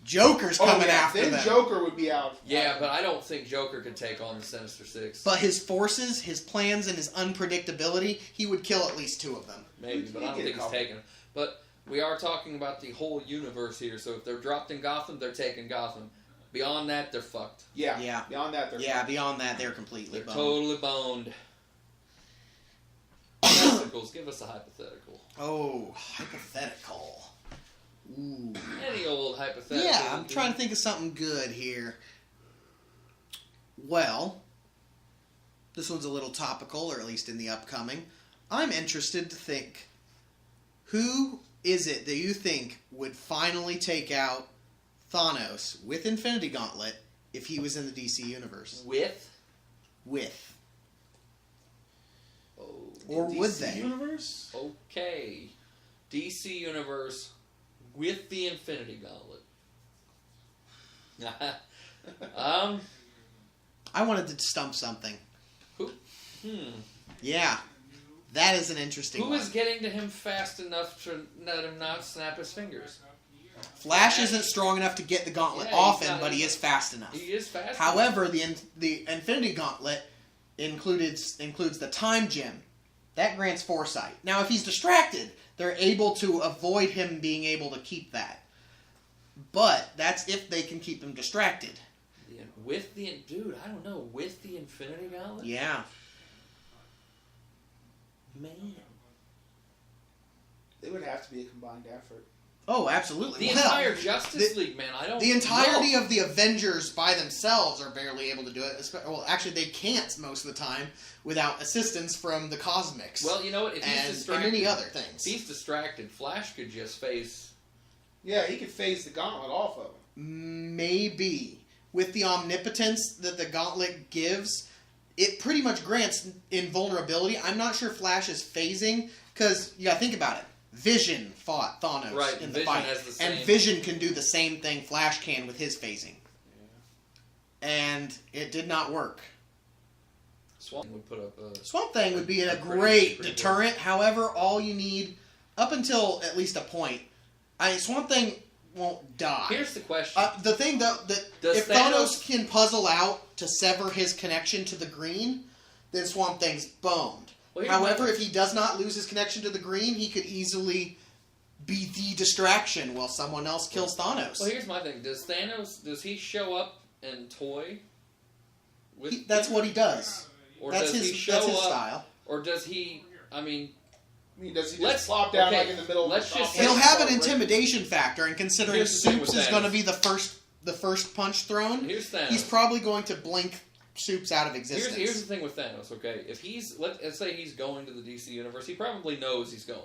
Joker's oh, coming yeah, after then them. Joker would be out. Yeah, but I don't think Joker could take on the Sinister Six. But his forces, his plans, and his unpredictability, he would kill at least two of them. Maybe, but I don't He'd get think a he's couple. taking them. But we are talking about the whole universe here. So if they're dropped in Gotham, they're taking Gotham. Beyond that, they're fucked. Yeah. Yeah. Beyond that, they're Yeah, beyond that, they're completely They're boned. totally boned. Hypotheticals. Give us a hypothetical. Oh, hypothetical. Ooh. Any old hypothetical. Yeah, I'm trying to think of something good here. Well, this one's a little topical, or at least in the upcoming. I'm interested to think, who is it that you think would finally take out Thanos with Infinity Gauntlet if he was in the DC universe? With? With. Oh, Or would DC they? Universe? okay. DC Universe with the Infinity Gauntlet. I wanted to stump something. Yeah. That is an interesting Who one. is getting to him fast enough to let him not snap his fingers? Flash isn't strong enough to get the gauntlet Yeah, off he's him, not- but he is fast enough. He is fast. However, the Infinity Gauntlet includes the Time Gem. That grants foresight. Now, if he's distracted, they're able to avoid him being able to keep that. But that's if they can keep him distracted. With the dude, I don't know. With the Infinity Gauntlet, Yeah. man. They would have to be a combined effort. Oh, absolutely. The Well, entire Justice the- League, man. I don't. The entirety know. of the Avengers by themselves are barely able to do it. Well, actually, they can't most of the time without assistance from the Cosmics. Well, you know what? If he's and distracted, many other things. If he's distracted, Flash could just face. Yeah, he could phase the gauntlet off of him. Maybe. With the omnipotence that the gauntlet gives, it pretty much grants invulnerability. I'm not sure Flash is phasing, because, yeah, think about it. Vision fought Thanos Right, in the Vision fight. has the And same- Vision can do the same thing Flash can with his phasing. And it did not work. Swamp would put up a. Swamp Thing would be a Pretty- great pretty deterrent. However, all you need, up until at least a point, Swamp Thing won't die. Here's the question. The thing, though, that Does if Thanos Thanos- can puzzle out to sever his connection to the green, then Swamp Thing's boned. Well, here's However, my- if he does not lose his connection to the green, he could easily be the distraction while someone else kills Thanos. Well, here's my thing. Does he show up and toy? With That's what he does. Or That's does his he show that's his up? style. Or does he? I mean, I mean, does he just plop down like in the middle? Let's of the just He'll have an intimidation factor, and considering Here's the thing Soups with is Thanos. going to be the first punch thrown, Here's Thanos. he's probably going to blink Soups out of existence. Here's the thing with Thanos, okay? If let's say he's going to the DC universe, he probably knows he's going.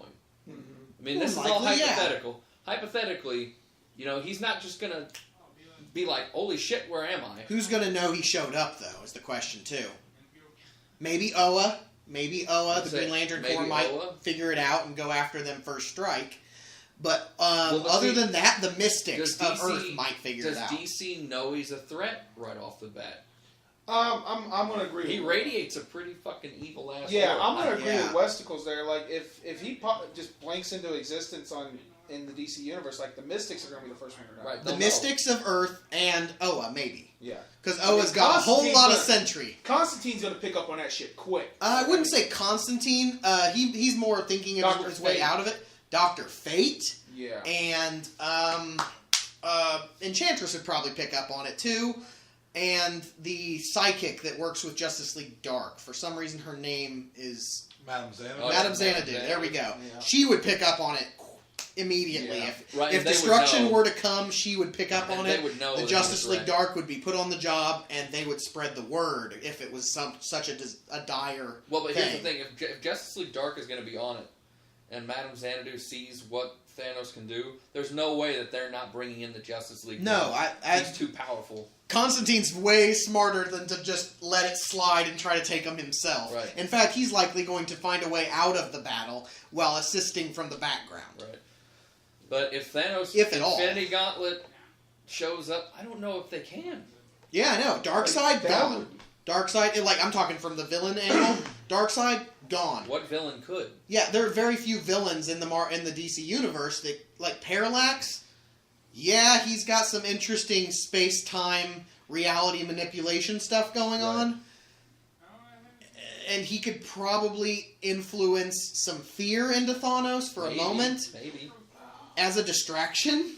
Mm-hmm. I mean, this is Likely, all yeah. hypothetical. Hypothetically, he's not just gonna be like, "Holy shit, where am I?" Who's going to know he showed up, though, is the question, too. Maybe Oa. Maybe Oa, the Green Lantern Corps, might figure it out and go after them first strike. But other than that, the Mystics of Earth might figure it out. Does DC know he's a threat right off the bat? I'm gonna agree. He radiates a pretty fucking evil ass. Yeah, aura. I'm gonna agree with Westicles there. Like if he just blinks into existence in the DC universe, like the Mystics are gonna be the first one to die. Right. The Mystics of Earth and Oa, maybe. Yeah. Because Oa's got a whole lot of sentry. Constantine's gonna pick up on that shit quick. I wouldn't say Constantine. He's more thinking of his way out of it. Dr. Fate. Yeah. And Enchantress would probably pick up on it too. And the psychic that works with Justice League Dark. For some reason, her name is Madam Xanadu. Oh, Madam yeah, Xanadu. Xanadu. There we go. Yeah. She would pick up on it immediately. Yeah. Right, If and they would destruction know. were to come, she would pick up And on they it. would know The that Justice he was League right. Dark would be put on the job, and they would spread the word if it was such a dire Well, but here's the thing. thing: if Justice League Dark is going to be on it, and Madam Xanadu sees what Thanos can do, there's no way that they're not bringing in the Justice League. No, he's too powerful. Constantine's way smarter than to just let it slide and try to take him himself. Right. In fact, he's likely going to find a way out of the battle while assisting from the background. Right. But if Thanos, If at all. Infinity Gauntlet shows up, I don't know if they can. Yeah, I know. Darkseid, gone. Darkseid, like, I'm talking from the villain angle. Darkseid, gone. What villain could? Yeah, there are very few villains in the DC universe that, like, Parallax. Yeah, he's got some interesting space-time reality manipulation stuff going on. And he could probably influence some fear into Thanos for Maybe, a moment Maybe. as a distraction.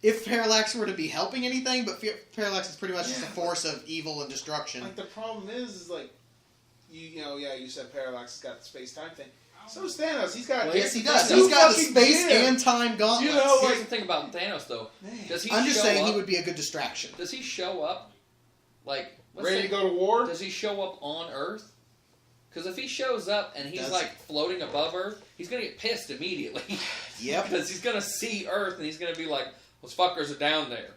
If Parallax were to be helping anything, but Parallax is pretty much just a force of evil and destruction. Like the problem is like you said Parallax has got the space time thing. So does Thanos. He's got. Well, yes, he does. Two He's got the fucking space gems. and time gauntlets. You know, Here's like the thing about Thanos, though. Does he? I'm just show saying up, he would be a good distraction. Does he show up? Like, let's ready say, to go to war. Does he show up on Earth? Because if he shows up and he's Does like floating above Earth, he's gonna get pissed immediately. Yep. Because he's gonna see Earth and he's gonna be like, "Those fuckers are down there."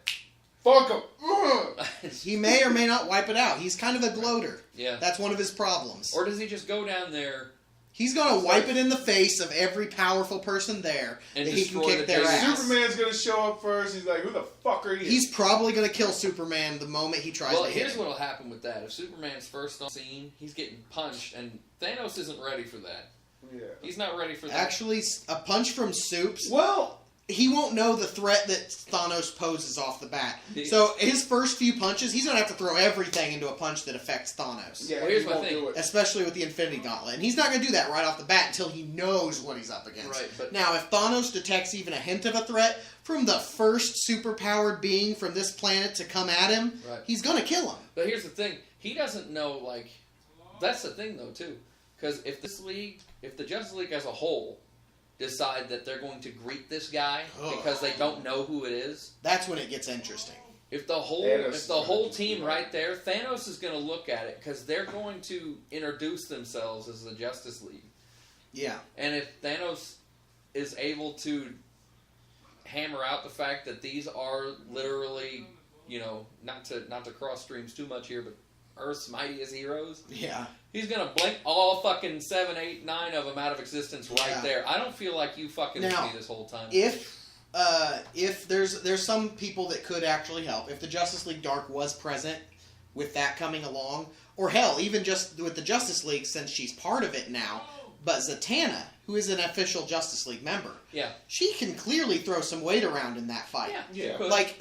Fuck him. He may or may not wipe it out. He's kind of a gloater. Yeah. That's one of his problems. Or does he just go down there? He's going to wipe it in the face of every powerful person there And that he can destroy kick the their base. ass. Superman's gonna show up first. He's like, "Who the fuck are you?" He's probably going to kill Superman the moment he tries Well, to hit here's him. what'll happen with that. If Superman's first on scene, he's getting punched, and Thanos isn't ready for that. Yeah. He's not ready for that. Actually, a punch from Soups, Well, he won't know the threat that Thanos poses off the bat. Yeah. So his first few punches, he's going to have to throw everything into a punch that affects Thanos. yeah. Well, here's he my won't thing. do it. Especially with the Infinity Gauntlet. And he's not going to do that right off the bat until he knows what he's up against. Right, but- now, if Thanos detects even a hint of a threat from the first superpowered being from this planet to come at him, Right. he's going to kill him. But here's the thing: he doesn't know. Like, that's the thing, though, too. Because if the Justice League as a whole decide that they're going to greet this guy Ugh. because they don't know who it is, That's when it gets interesting. if the whole team right there, Thanos is going to look at it because they're going to introduce themselves as the Justice League. Yeah. And if Thanos is able to hammer out the fact that these are literally, not to cross streams too much here, but Earth's mightiest heroes, Yeah. he's gonna blink all fucking 7, 8, 9 of them out of existence right Yeah. there. I don't feel like you fucking with Now, me this whole time. If there's some people that could actually help. If the Justice League Dark was present with that coming along, or hell, even just with the Justice League since she's part of it now, but Zatanna, who is an official Justice League member, Yeah. she can clearly throw some weight around in that fight. Yeah. Could. Like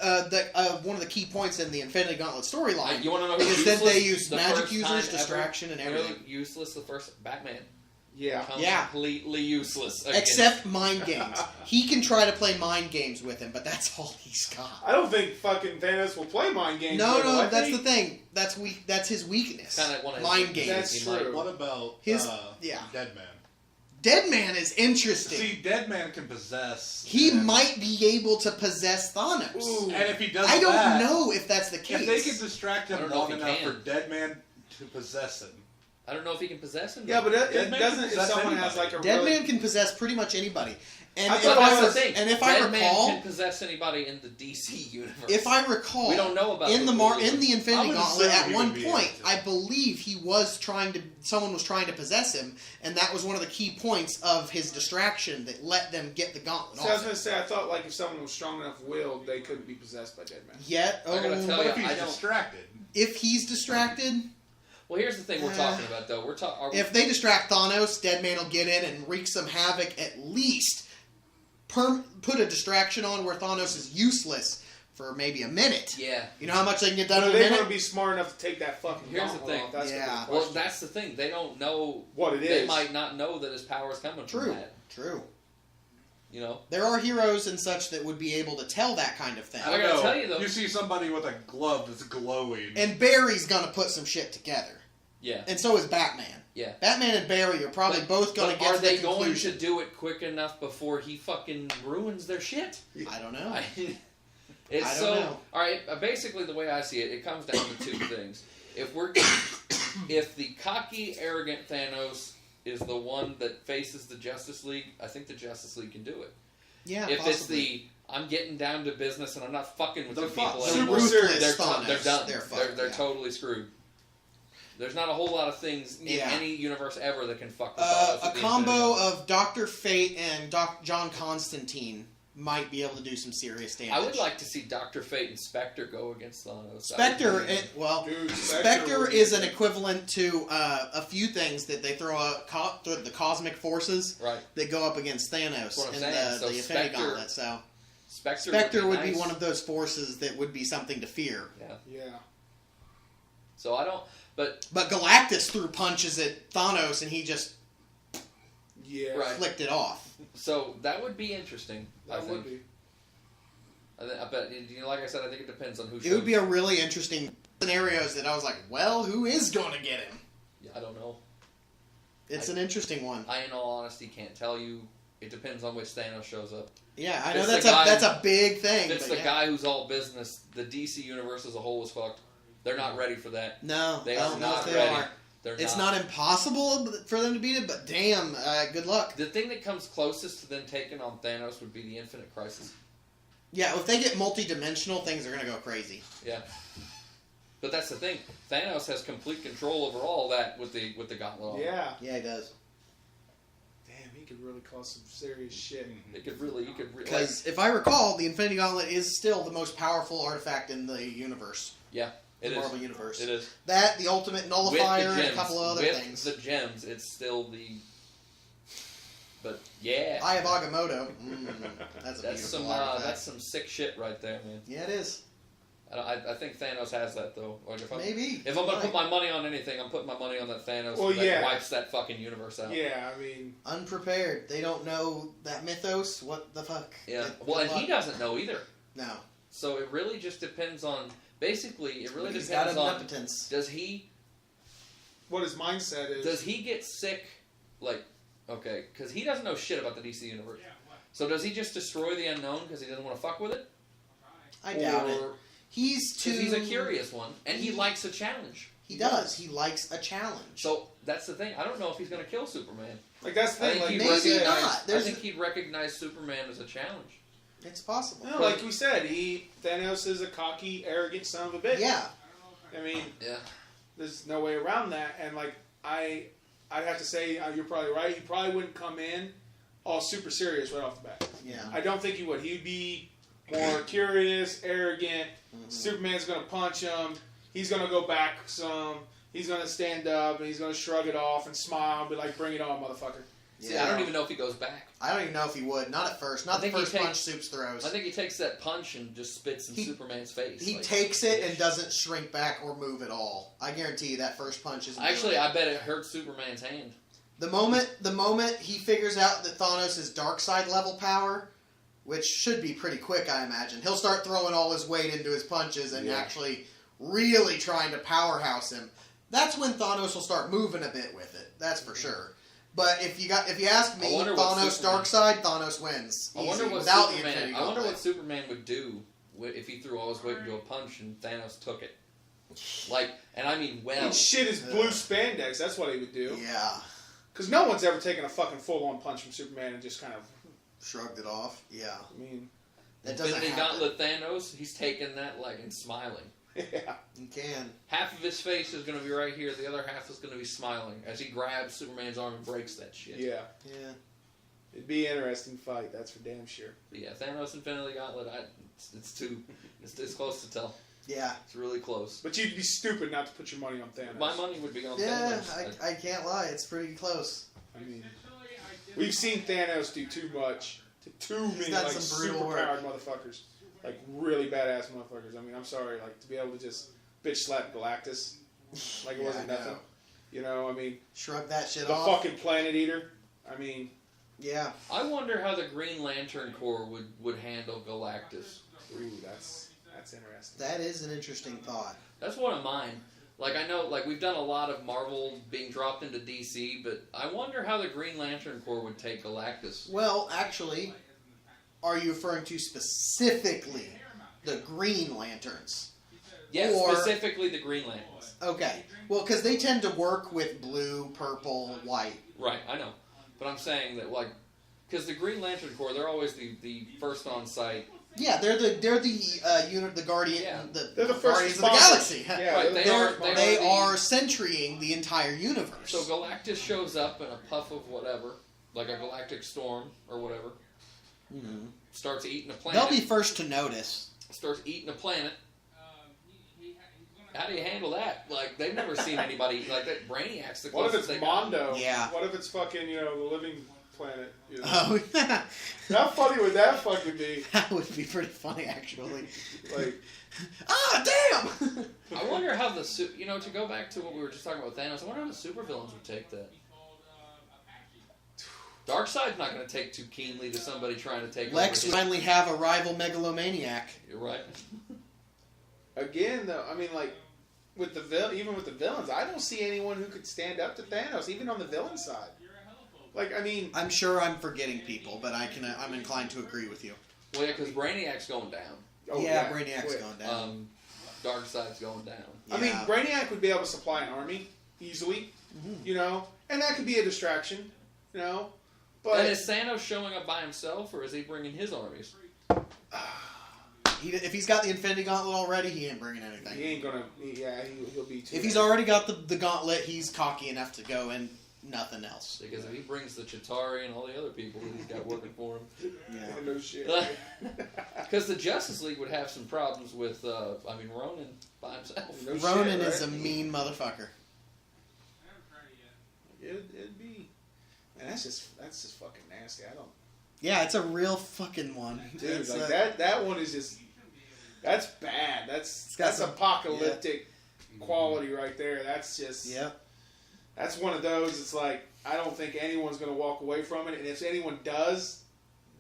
one of the key points in the Infinity Gauntlet storyline You want to know who's is that useless? they use The magic first users, time ever, distraction, and everything. really useless the first Batman. Yeah. Yeah. Completely useless. against- Except mind games. He can try to play mind games with him, but that's all he's got. I don't think fucking Thanos will play mind games. No, with him. I that's think- the thing. That's That's his weakness. Kinda one of his Mind weaknesses. games. That's He might- true. What about His- yeah. Dead Man? Deadman is interesting. See, Deadman can possess. He and- might be able to possess Thanos. Ooh. And if he does I don't that, know if that's the case. if they can distract I him don't know long if he enough can. for Deadman to possess him. I don't know if he can possess him. Yeah, but it Deadman doesn't. can If possess someone has anybody. like a Deadman really, can possess pretty much anybody. And I if thought I, that's the was- thing. and if I Deadman recall, can possess anybody in the DC universe. if I recall, we don't know about in the Infinity I would Gauntlet, assume at he one would be point, able to. I believe someone was trying to possess him, and that was one of the key points of his distraction that let them get the gauntlet See, I was off. gonna say, I thought like if someone was strong enough willed, they couldn't be possessed by Deadman. Yet, I gotta tell What you, if he's I don't- distracted? if he's distracted, Well, here's the thing we're talking about, though. if they distract Thanos, Deadman will get in and wreak some havoc. At least put a distraction on where Thanos is useless for maybe a minute. Yeah. You know how much they can get done But in a are they minute? going to be smart enough to take that fucking Here's the gauntlet thing. off? That's Yeah. gonna be the Well, question. that's the thing. They don't know What it They is. might not know that his power is coming from True. that. True. You know. There are heroes and such that would be able to tell that kind of thing. I gotta know. tell you, though- You see somebody with a glove that's glowing. And Barry's gonna put some shit together. Yeah. And so is Batman. Yeah. Batman and Barry are probably But- both gonna but get are to they the going conclusion. to do it quick enough before he fucking ruins their shit? I don't know. It's I don't so know. all right. Basically, the way I see it, it comes down to two things. If the cocky, arrogant Thanos is the one that faces the Justice League, I think the Justice League can do it. Yeah, If it's possibly. the I'm getting down to business and I'm not fucking with The you people fuck- the anymore, ruthless they're Thanos, they're done. They're They're, fucked, yeah. totally screwed. There's not a whole lot of things in Yeah. any universe ever that can fuck with Thanos. A with the combo Infinity of Dr. Fate and John Constantine might be able to do some serious damage. I would like to see Dr. Fate and Spectre go against Thanos. Spectre. That would be- Well, Dude, Spectre would- is an equivalent to a few things that they throw the cosmic forces right. that go up against Thanos That's what I'm in saying. So the Infinity Spectre- Gauntlet. So Spectre would be nice. one of those forces that would be something to fear. Yeah. Yeah. So I don't. But But Galactus threw punches at Thanos and he just Yeah. Right. flicked it off. so that would be interesting. I That think. would be. I bet. You know, like I said, I think it depends on who. It would be a really interesting scenarios that I was like, well, who is going to get him? Yeah, I don't know. It's an interesting one. I, in all honesty, can't tell you. It depends on which Thanos shows up. Yeah, I If know it's that's the guy- that's a big thing. If it's but the yeah. guy who's all business, the DC universe as a whole is fucked. They're not ready for that. No, They I are don't know if not they ready. are. They're It's not impossible for them to beat it, but damn, good luck. The thing that comes closest to them taking on Thanos would be the Infinite Crisis. Yeah, if they get multi-dimensional, things are gonna go crazy. Yeah. But that's the thing. Thanos has complete control over all that with the gauntlet on. Yeah. Yeah, he does. Damn, he could really cause some serious shit. It could really, you could really. Because if I recall, the Infinity Gauntlet is still the most powerful artifact in the universe, yeah, the it is. Marvel universe. It is. That, the Ultimate Nullifier, With the and gems, a couple of other with things. the gems, it's still the. But yeah, Eye of Agamotto. That's a that's beautiful some artifact. that's some sick shit right there, man. Yeah, it is. I think Thanos has that though. Like Maybe. if I'm gonna Right. put my money on anything, I'm putting my money on that Thanos Well, that yeah. wipes that fucking universe out. Yeah, I mean, Unprepared. They don't know that mythos. What the fuck? Yeah. Good Well, and he luck. doesn't know either. No. So it really just depends on. Basically, it really But he's got depends on. omnipotence. Does he what his mindset is. Does he get sick? Like, okay, because he doesn't know shit about the DC universe. So does he just destroy the unknown because he doesn't want to fuck with it? I doubt it. Or He's too. because he's a curious one and he likes a challenge. He does. He likes a challenge. So that's the thing. I don't know if he's going to kill Superman. Like, that's the I thing. think Like, he'd maybe recognize- not. I There's- think he'd recognize Superman as a challenge. It's possible. no, like we said, Thanos is a cocky, arrogant son of a bitch. Yeah. I mean, Yeah. there's no way around that. And like, I'd have to say, you're probably right. He probably wouldn't come in all super serious right off the bat. Yeah. I don't think he would. He'd be more curious, arrogant. Mm-hmm. Superman's gonna punch him. He's gonna go back some. He's gonna stand up and he's gonna shrug it off and smile and be like, "Bring it on, motherfucker." See, I don't even know if he goes back. I don't even know if he would. Not at first. Not I the think he first takes- punch Soups throws. I think he takes that punch and just spits in He- Superman's face. He like, takes it and bitch. doesn't shrink back or move at all. I guarantee you that first punch is. Actually, I bet it hurts Superman's hand. the moment he figures out that Thanos is dark side level power, which should be pretty quick, I imagine, he'll start throwing all his weight into his punches and actually really trying to powerhouse him. That's when Thanos will start moving a bit with it. That's for sure. But if you ask me, I wonder what Thanos Superman- Darkseid, Thanos wins. I wonder Easy, what without the Superman. Infinity I wonder what Gauntlet. Superman would do if he threw all his weight into a punch and Thanos took it. Like, and I mean, well, He'd shit his blue spandex. That's what he would do. Yeah. Because no one's ever taken a fucking full-on punch from Superman and just kind of. Shrugged it off. Yeah. I mean, That doesn't Infinity happen. Gauntlet Thanos, he's taking that like and smiling. yeah. You can. Half of his face is going to be right here, the other half is going to be smiling as he grabs Superman's arm and breaks that shit. Yeah. Yeah. It'd be an interesting fight. That's for damn sure. But yeah, Thanos Infinity Gauntlet, it's close to tell. Yeah. It's really close. But you'd be stupid not to put your money on Thanos. My money would be on Yeah, Thanos. I can't lie. It's pretty close. I mean, we've seen Thanos do too much to too many done like some brutal super work. powered motherfuckers, like really badass motherfuckers. I mean, I'm sorry, like to be able to just bitch slap Galactus like it Yeah, wasn't I know. nothing. You know, I mean, Shrug that shit the off. fucking Planet Eater. I mean, Yeah. I wonder how the Green Lantern Corps would handle Galactus. ooh, that's interesting. That is an interesting thought. That's one of mine. Like, I know, like, we've done a lot of Marvel being dropped into DC, but I wonder how the Green Lantern Corps would take Galactus. Well, actually, are you referring to specifically the Green Lanterns? Yeah, Or- specifically the Green Lanterns. Okay. Well, because they tend to work with blue, purple, white. Right, I know. But I'm saying that, like, because the Green Lantern Corps, they're always the first on site. Yeah, they're the unit, the Guardian, Yeah. They're the first Guardians of the responders. Galaxy. Yeah, Right, they're they the are- first they responders. They the- are sentrying the entire universe. So Galactus shows up in a puff of whatever, like a galactic storm or whatever, Mhm. starts eating a planet. They'll be first to notice. Starts eating a planet. How do you handle that? Like, they've never seen anybody eat like that. Brainiac's the What if closest it's they got. Mondo? Yeah. What if it's fucking the living planet? You know? Oh, yeah. How funny would that fucking be? That would be pretty funny, actually. Like, Ah, damn! I wonder how to go back to what we were just talking about with Thanos, I wonder how the supervillains would take that. Darkseid's not going to take too keenly to somebody trying to take Lex over would finally have a rival megalomaniac. You're right. again, though, I mean, like, with even with the villains, I don't see anyone who could stand up to Thanos, even on the villain side. Like, I mean, I'm sure I'm forgetting people, but I'm inclined to agree with you. Well, yeah, because Brainiac's going down. Brainiac's quick. going down. Darkseid's going down. I mean, Yeah. Brainiac would be able to supply an army easily, and that could be a distraction, But And is Thanos showing up by himself, or is he bringing his armies? If he's got the Infinity Gauntlet already, he ain't bringing anything. he ain't gonna. He'll be too. If he's already got the gauntlet, he's cocky enough to go and nothing else. Because if he brings the Chitauri and all the other people that he's got working for him. Yeah. no shit. Because the Justice League would have some problems with, Ronan by himself. No Ronan shit, is a right? mean motherfucker. It'd be. And that's just fucking nasty. I don't. Yeah, it's a real fucking one. Dude, It's like a- that one is just. That's bad. That's got some- apocalyptic quality right there. That's just. Yep. That's one of those. It's like I don't think anyone's gonna walk away from it, and if anyone does,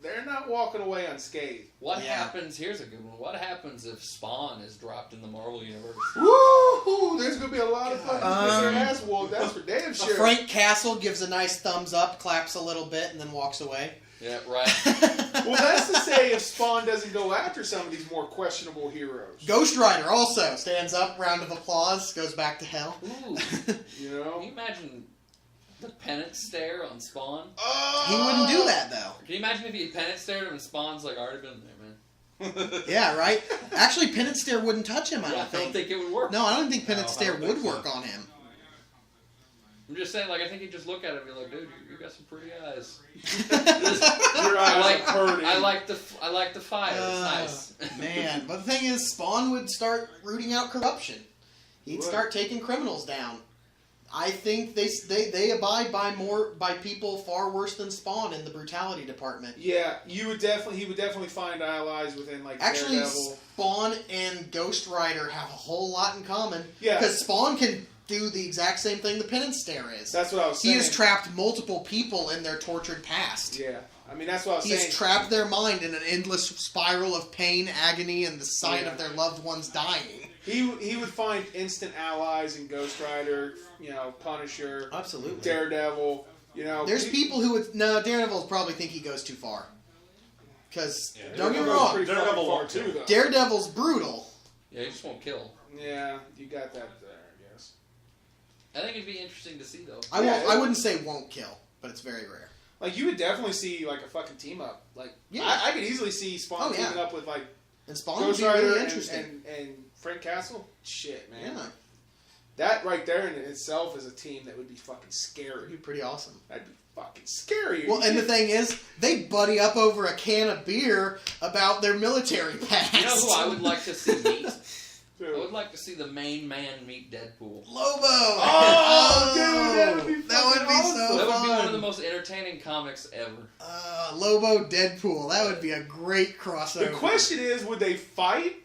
they're not walking away unscathed. What Yeah. happens, here's a good one, what happens if Spawn is dropped in the Marvel Universe? Woo! There's gonna be a lot of fucking Um, ass whooped. That's for damn sure. Frank Castle gives a nice thumbs up, claps a little bit, and then walks away. Yeah, right. Well, that's to say if Spawn doesn't go after some of these more questionable heroes. Ghost Rider also stands up, round of applause, goes back to hell. Ooh. You Can know? you imagine the penance stare on Spawn? He wouldn't do that, though. Can you imagine if he penance stared him and Spawn's like, already been there, man? Yeah, right? Actually, Penance Stare wouldn't touch him, I Yeah, don't think. it would work. No, I don't think Penance No, I Stare don't would think so. work on him. I'm just saying, like, I think he'd just look at it and be like, dude, you got some pretty eyes. Your eyes are hurting. I like the fire. It's nice. Man, but the thing is, Spawn would start rooting out corruption. He'd Would. start taking criminals down. I think they abide by people far worse than Spawn in the brutality department. Yeah, he would definitely find allies within like Actually, Daredevil. Spawn and Ghost Rider have a whole lot in common. Yeah. Because Spawn can do the exact same thing the Penance Stare is. That's what I was He saying. has trapped multiple people in their tortured past. Yeah, I mean that's what I was He saying. has trapped their mind in an endless spiral of pain, agony, and the sight Yeah. of their loved ones dying. He would find instant allies in Ghost Rider, Punisher, Absolutely. Daredevil. You know, There's people who would Daredevil probably think he goes too far. Because don't get me Daredevil's wrong, pretty Daredevil fucking far won't too, kill. though. Daredevil's brutal. Yeah, he just won't kill. Yeah, you got that there, I guess. I think it'd be interesting to see though. I wouldn't say won't kill, but it's very rare. Like, you would definitely see, like, a fucking team-up. Like, Yeah. I could easily see Spawn teaming up with, like, And Spawn would Ghost be Rider really interesting. and Frank Castle. Shit, man. Yeah, That right there in itself is a team that would be fucking it'd scary. be pretty awesome. That'd be fucking scary. Well, and the thing is, they buddy up over a can of beer about their military past. You know who I would like to see meet? Dude. I would like to see the main man meet Deadpool. Lobo! Oh, dude, that would be that would be awesome. so That would fun. be one of the most entertaining comics ever. Lobo Deadpool. That would be a great crossover. The question is, would they fight?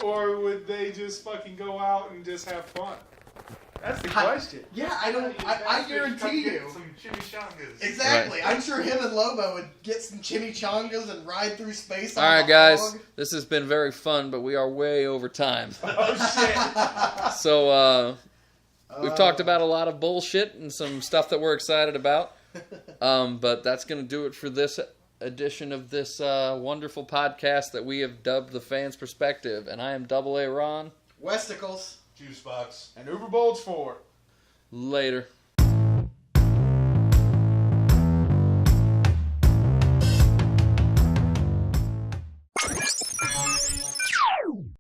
Or would they just fucking go out and just have fun? That's the question. Yeah, I guarantee you. Some chimichangas. Exactly. I'm sure him and Lobo would get some chimichangas and ride through space on All a right, guys. hog. This has been very fun, but we are way over time. Oh, shit. So, we've talked about a lot of bullshit and some stuff that we're excited about. But that's going to do it for this edition of this wonderful podcast that we have dubbed The Fan's Perspective. And I am Double A Ron. Westicles. Juice box. And Uber Bolts 4. Later.